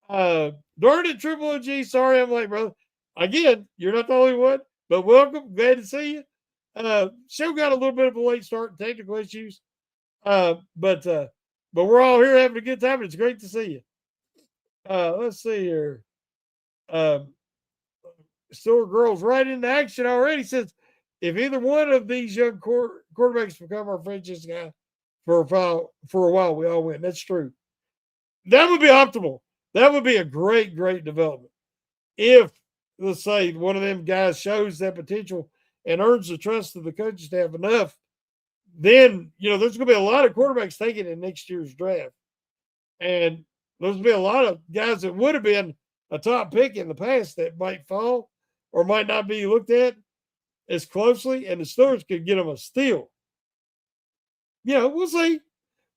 darn it, Triple G, sorry I'm late, brother. Again, you're not the only one, but welcome. Glad to see you. Show got a little bit of a late start, technical issues. But we're all here having a good time. It's great to see you. Let's see here. Store Girls right into action already. Says, if either one of these young quarterbacks become our franchise guy for a while, we all win. That's true. That would be optimal. That would be a great, great development. If, let's say, one of them guys shows that potential and earns the trust of the coaching staff enough, then, there's going to be a lot of quarterbacks taken in next year's draft. And there's going to be a lot of guys that would have been a top pick in the past that might fall or might not be looked at as closely, and the Steelers could get them a steal. We'll see.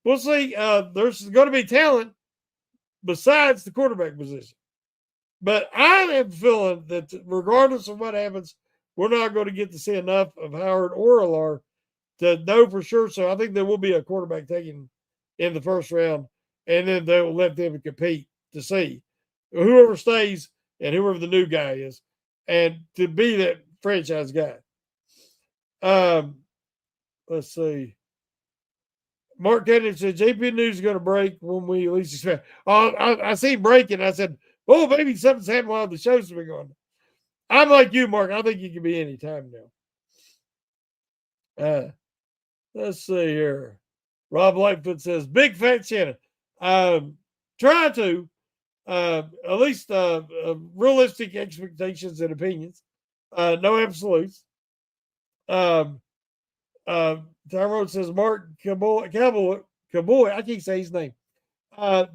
We'll see. There's going to be talent besides the quarterback position. But I am feeling that regardless of what happens, we're not going to get to see enough of Howard or Alar to know for sure. So I think there will be a quarterback taken in the first round, and then they'll let them compete to see whoever stays and whoever the new guy is, and to be that franchise guy. Let's see. Mark Kennedy said JP News is going to break when we least expect. I see breaking. I said, oh, maybe something's happened while the show's been going. I'm like you, Mark. I think he can be anytime now. Let's see here. Rob Lightfoot says, Big Fat Shannon. Try to, at least realistic expectations and opinions. No absolutes. Tyrone says, Mark Cowboy, I can't say his name.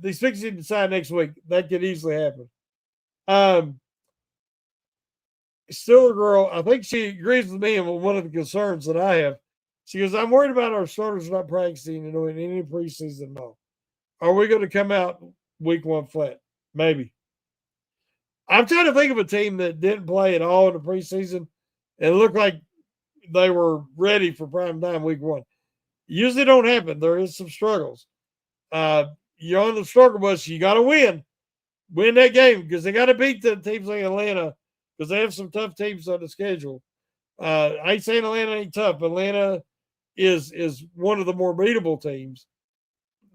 He's fixing to sign next week. That could easily happen. Stiller girl, I think she agrees with me on one of the concerns that I have. She goes, I'm worried about our starters not practicing and doing any preseason at all. Are we going to come out week one flat? Maybe. I'm trying to think of a team that didn't play at all in the preseason and looked like they were ready for prime time week one. Usually don't happen. There is some struggles. You're on the struggle bus. You got to win that game because they got to beat the teams like Atlanta because they have some tough teams on the schedule. I ain't saying Atlanta ain't tough. Atlanta is one of the more beatable teams,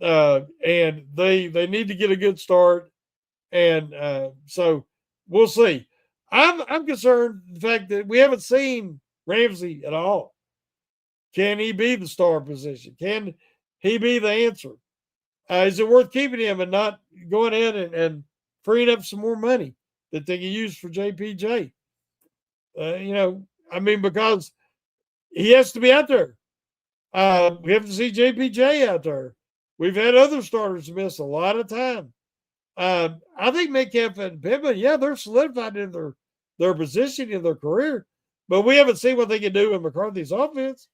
and they need to get a good start. And so we'll see. I'm concerned the fact that we haven't seen Ramsey at all. Can he be the star position? Can he be the answer? Is it worth keeping him and not going in and freeing up some more money that they can use for JPJ? Because he has to be out there. We have to see JPJ out there. We've had other starters miss a lot of time. I think Metcalf and Pittman, they're solidified in their position in their career, but we haven't seen what they can do in McCarthy's offense.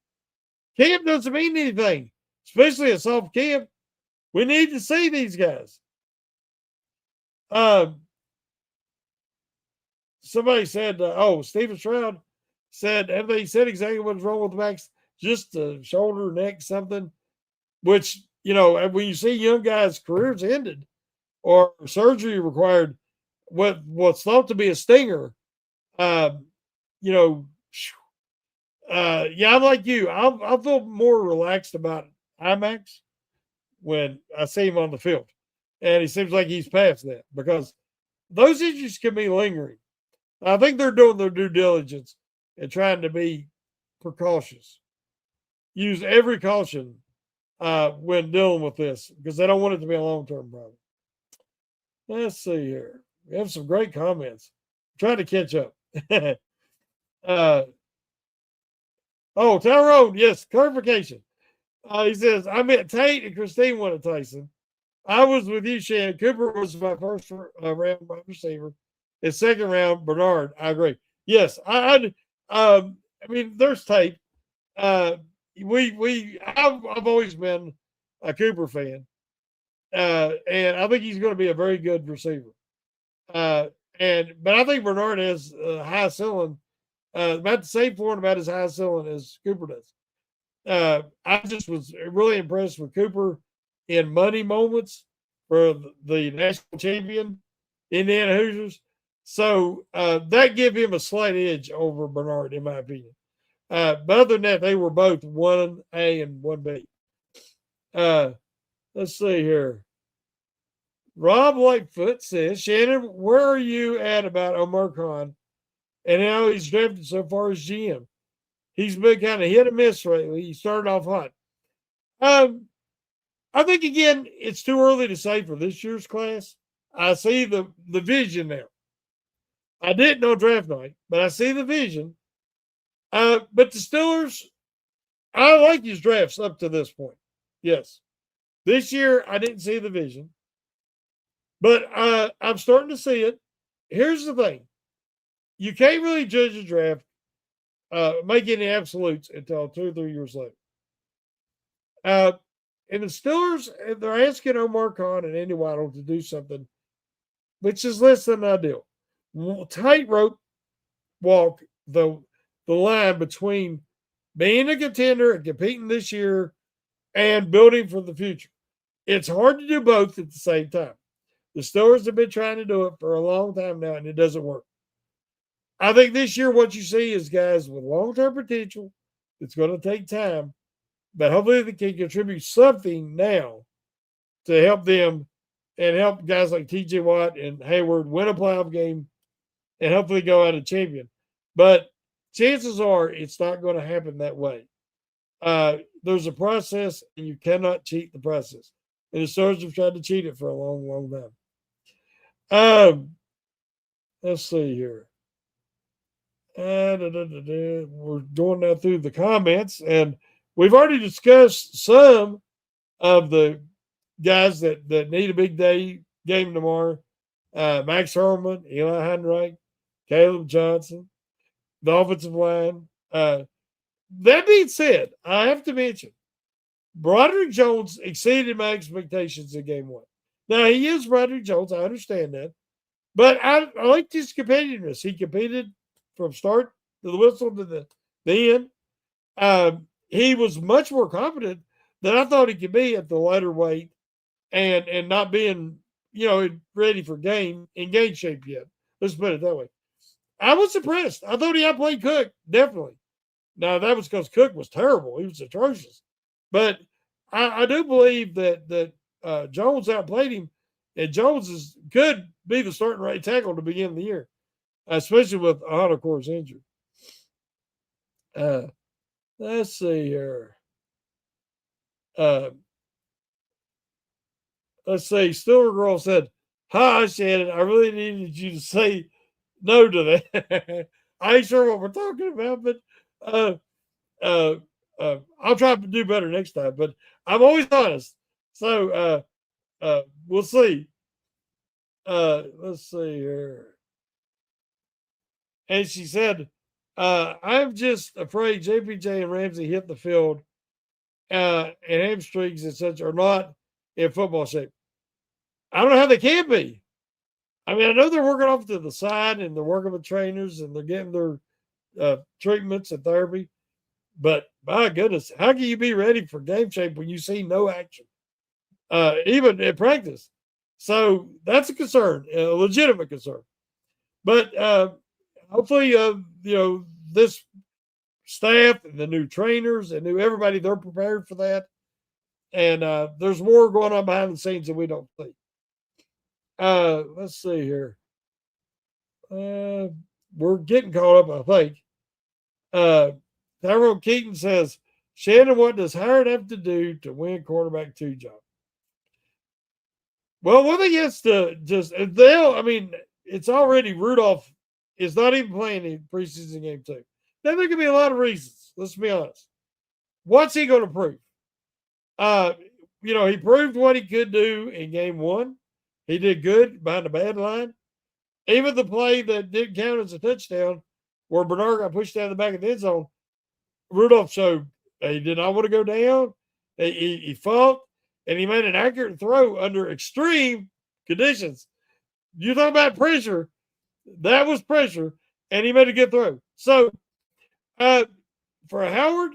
Camp doesn't mean anything, especially a soft camp. We need to see these guys. Somebody said, Stephen Stroud said, have they said exactly what's wrong with Max? Just a shoulder, neck, something, which, when you see young guys' careers ended or surgery required, what's thought to be a stinger, I'm like you. I'll feel more relaxed about IMAX when I see him on the field. And he seems like he's past that because those issues can be lingering. I think they're doing their due diligence and trying to be precautious. Use every caution when dealing with this because they don't want it to be a long-term problem. Let's see here. We have some great comments. I'm trying to catch up. Tyrone, yes, clarification. He says, I met Tate and Christine wanted Tyson. I was with you, Shannon. Cooper was my first round wide receiver. His second round, Bernard. I agree. Yes, there's Tate. I've always been a Cooper fan, and I think he's going to be a very good receiver. But I think Bernard has high ceiling, about the same floor and about as high ceiling as Cooper does. I just was really impressed with Cooper in money moments for the national champion Indiana Hoosiers. So that gave him a slight edge over Bernard, in my opinion. But other than that, they were both 1A and 1B. Let's see here. Rob Lightfoot says, Shannon, where are you at about Omar Khan and how he's drafted so far as GM? He's been kind of hit and miss lately. He started off hot. I think, again, it's too early to say for this year's class. I see the vision now. I didn't know draft night, but I see the vision. But the Steelers, I like his drafts up to this point. Yes. This year, I didn't see the vision. But I'm starting to see it. Here's the thing. You can't really judge a draft, make any absolutes until 2 or 3 years later. And the Steelers, they're asking Omar Khan and Andy Waddle to do something which is less than ideal. Tightrope walk the line between being a contender and competing this year and building for the future. It's hard to do both at the same time. The Steelers have been trying to do it for a long time now, and it doesn't work. I think this year what you see is guys with long-term potential. It's going to take time, but hopefully they can contribute something now to help them and help guys like T.J. Watt and Hayward win a playoff game and hopefully go out a champion. But chances are it's not going to happen that way. There's a process, and you cannot cheat the process. And the Stars have tried to cheat it for a long, long time. Let's see here. We're going now through the comments, and we've already discussed some of the guys that need a big day game tomorrow. Max Herman, Eli Heinrich, Caleb Johnson, the offensive line. That being said, I have to mention Broderick Jones exceeded my expectations in game one. Now, he is Broderick Jones. I understand that. But I liked his competitiveness. He competed from start to the whistle to the end. He was much more confident than I thought he could be at the lighter weight and not being, ready for game in game shape yet. Let's put it that way. I was impressed. I thought he outplayed Cook, definitely. Now, that was because Cook was terrible. He was atrocious. But I do believe that Jones outplayed him, and Jones could be the starting right tackle to begin the year, especially with Course injured. Let's see here. Let's see. Stiller Girl said, "Hi, Shannon. I really needed you to say no to that." I ain't sure what we're talking about, but uh, uh, I'll try to do better next time. But I'm always honest, so we'll see. Let's see here. And she said, "I'm just afraid JPJ and Ramsey hit the field, and hamstrings and such are not in football shape. I don't know how they can be. I mean, I know they're working off to the side and they're working with trainers and they're getting their treatments and therapy. But my goodness, how can you be ready for game shape when you see no action, even in practice? So that's a concern, a legitimate concern. But hopefully, this staff and the new trainers and new everybody, they're prepared for that. And there's more going on behind the scenes that we don't see. Let's see here. We're getting caught up, I think. Tyrone Keaton says, Shannon, what does Howard have to do to win quarterback 2 job? Well, one thing is to it's already Rudolph is not even playing in preseason game 2. Now, there could be a lot of reasons. Let's be honest. What's he going to prove? He proved what he could do in game 1. He did good behind the bad line. Even the play that didn't count as a touchdown, where Bernard got pushed down the back of the end zone, Rudolph showed he did not want to go down. He fought, and he made an accurate throw under extreme conditions. You talk about pressure. That was pressure, and he made a good throw. So, for Howard,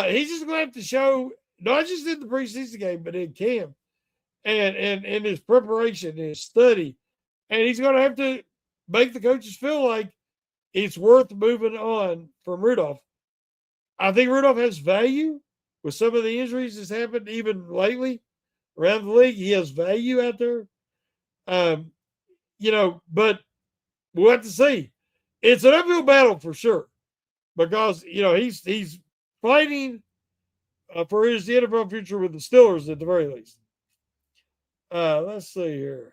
he's just going to have to show, not just in the preseason game, but in camp and in his preparation, and his study. And he's going to have to make the coaches feel like it's worth moving on from Rudolph. I think Rudolph has value with some of the injuries that's happened even lately around the league. He has value out there. But we'll have to see. It's an uphill battle for sure because, he's fighting for his NFL future with the Steelers at the very least. Let's see here.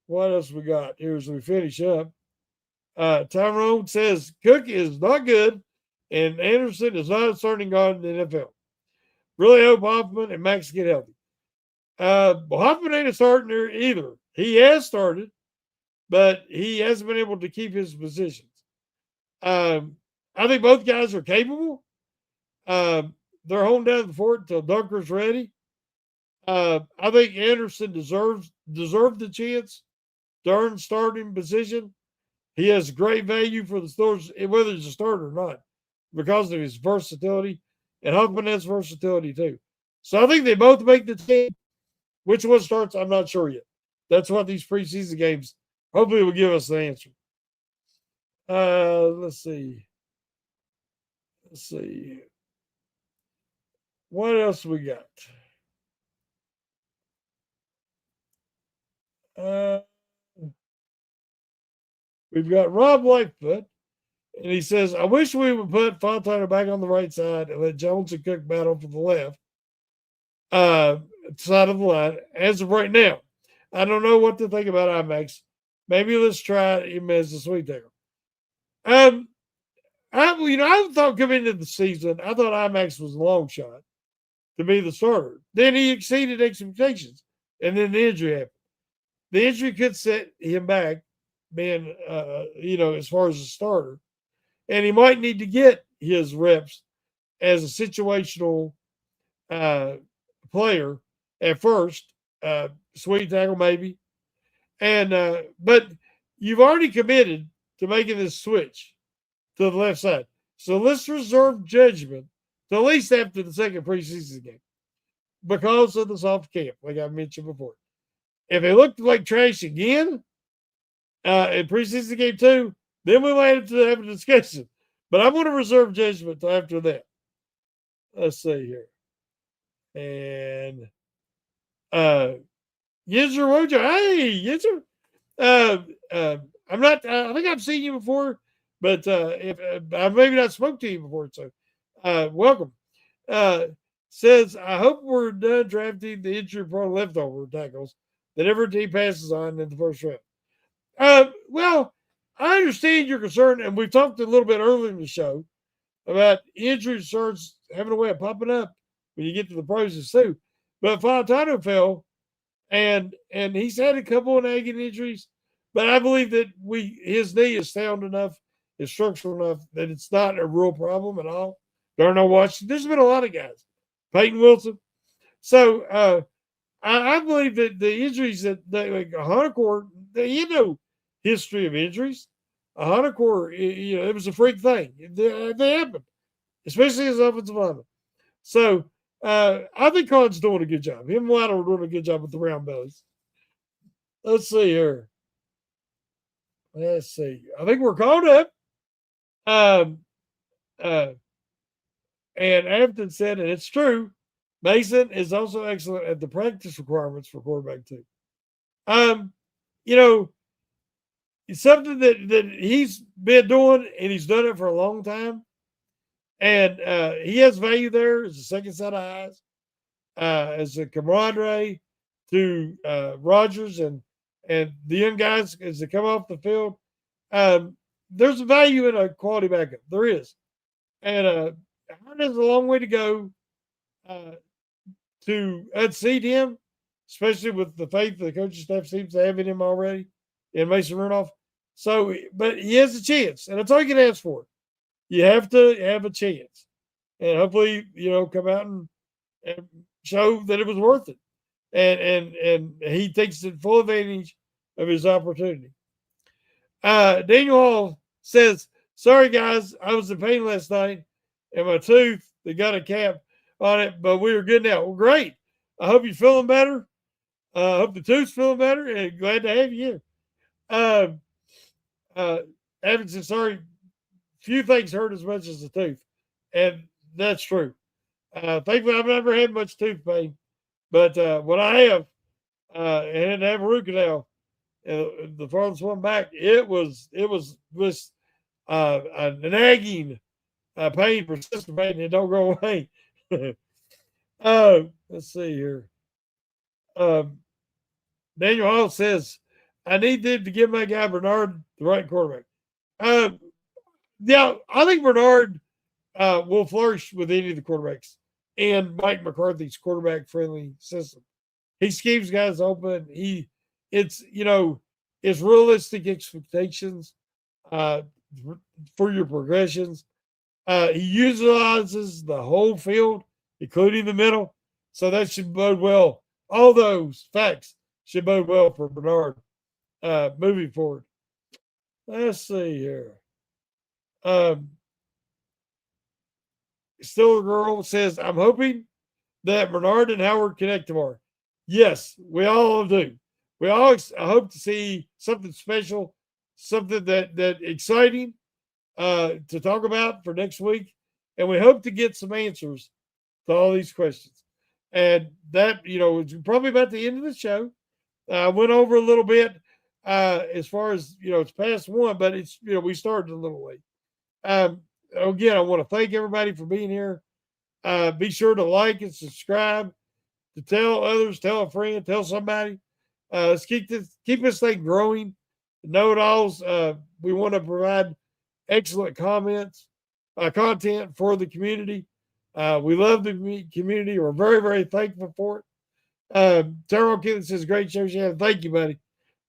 What else we got here as we finish up? Tyrone says Cook is not good and Anderson is not a starting guard in the NFL. Really hope Hoffman and Max get healthy. Hoffman ain't a starter either. He has started, but he hasn't been able to keep his positions. I think both guys are capable. They're holding down the fort until Dunker's ready. I think Anderson deserved the chance to earn starting position. He has great value for the Steelers, whether he's a starter or not, because of his versatility. And Hoffman has versatility too. So I think they both make the team. Which one starts, I'm not sure yet. That's what these preseason games hopefully will give us the answer. Let's see. What else we got? We've got Rob Lightfoot, and he says, I wish we would put Fontana back on the right side and let Jones and Cook battle for the left side of the line. As of right now, I don't know what to think about IMAX. Maybe let's try him as a sweet tackle. I thought coming into the season, I thought IMAX was a long shot to be the starter. Then he exceeded expectations, and then the injury happened. The injury could set him back, being as far as a starter, and he might need to get his reps as a situational player at first, sweet tackle maybe, and but you've already committed to making this switch to the left side. So let's reserve judgment to at least after the second preseason game because of the soft camp, like I mentioned before. If it looked like trash again in preseason game 2, then we might have to have a discussion. But I'm going to reserve judgment till after that. Let's see here. And Yinzer Wojo. Hey, Yinzer. I'm not, I think I've seen you before, but if I maybe not spoke to you before, so welcome. Says, I hope we're done drafting the injury prone leftover tackles that every team passes on in the first round. Well, I understand your concern, and we've talked a little bit earlier in the show about injury concerns having a way of popping up when you get to the pros too. But Fontana fell, and he's had a couple of nagging injuries, but I believe that his knee is sound enough, is structural enough that it's not a real problem at all. Darnell Washington, there's been a lot of guys, Peyton Wilson. So I believe that the injuries that like Hanacor, history of injuries. Hanacor, it was a freak thing. They happen, especially as offensive lineman. So I think Khan's doing a good job. Him and Waddle are doing a good job with the round bellies. Let's see here. Let's see. I think we're caught up. And Hampton said, and it's true, Mason is also excellent at the practice requirements for quarterback too. It's something that he's been doing, and he's done it for a long time. And he has value there as a second set of eyes, as a camaraderie to Rodgers and the young guys as they come off the field. There's a value in a quality backup. There is. And there's a long way to go to unseat him, especially with the faith the coaching staff seems to have in him already in Mason Rudolph. So, but he has a chance, and that's all you can ask for. You have to have a chance, and hopefully, come out and show that it was worth it, and he takes full advantage of his opportunity. Daniel Hall says, "Sorry guys, I was in pain last night, and my tooth they got a cap on it, but we are good now." Well, great. I hope you're feeling better. I hope the tooth's feeling better, and glad to have you here. Evans said, sorry, few things hurt as much as the tooth. And that's true. Thankfully, I've never had much tooth pain. But what I have, and had to have a root canal, the farthest one back, it was just a nagging pain, persistent pain, and it don't go away. Let's see here. Daniel Hall says, I need them to give my guy Bernard the right quarterback. Yeah, I think Bernard will flourish with any of the quarterbacks and Mike McCarthy's quarterback-friendly system. He schemes guys open. It's realistic expectations for your progressions. He utilizes the whole field, including the middle, so that should bode well. All those facts should bode well for Bernard moving forward. Let's see here. Still a girl says, I'm hoping that Bernard and Howard connect tomorrow. Yes, we all do. We all hope to see something special, something that exciting to talk about for next week. And we hope to get some answers to all these questions. And that, is probably about the end of the show. I went over a little bit. as far as it's past one, but it's we started a little late. Again, I want to thank everybody for being here. Be sure to like and subscribe, to tell others, tell a friend, tell somebody. Let's keep this thing growing. Know it alls. We want to provide excellent content for the community. We love the community. We're very, very thankful for it. Terrell Kitten says, great show, Shannon. Thank you, buddy.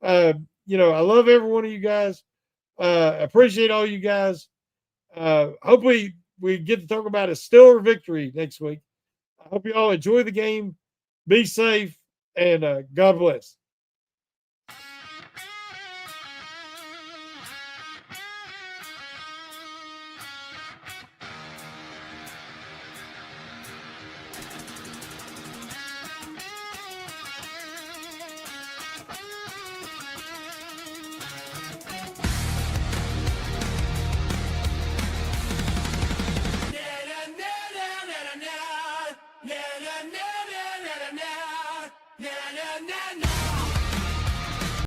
I love every one of you guys. Appreciate all you guys. Hopefully, we get to talk about a stellar victory next week. I hope you all enjoy the game. Be safe, and God bless.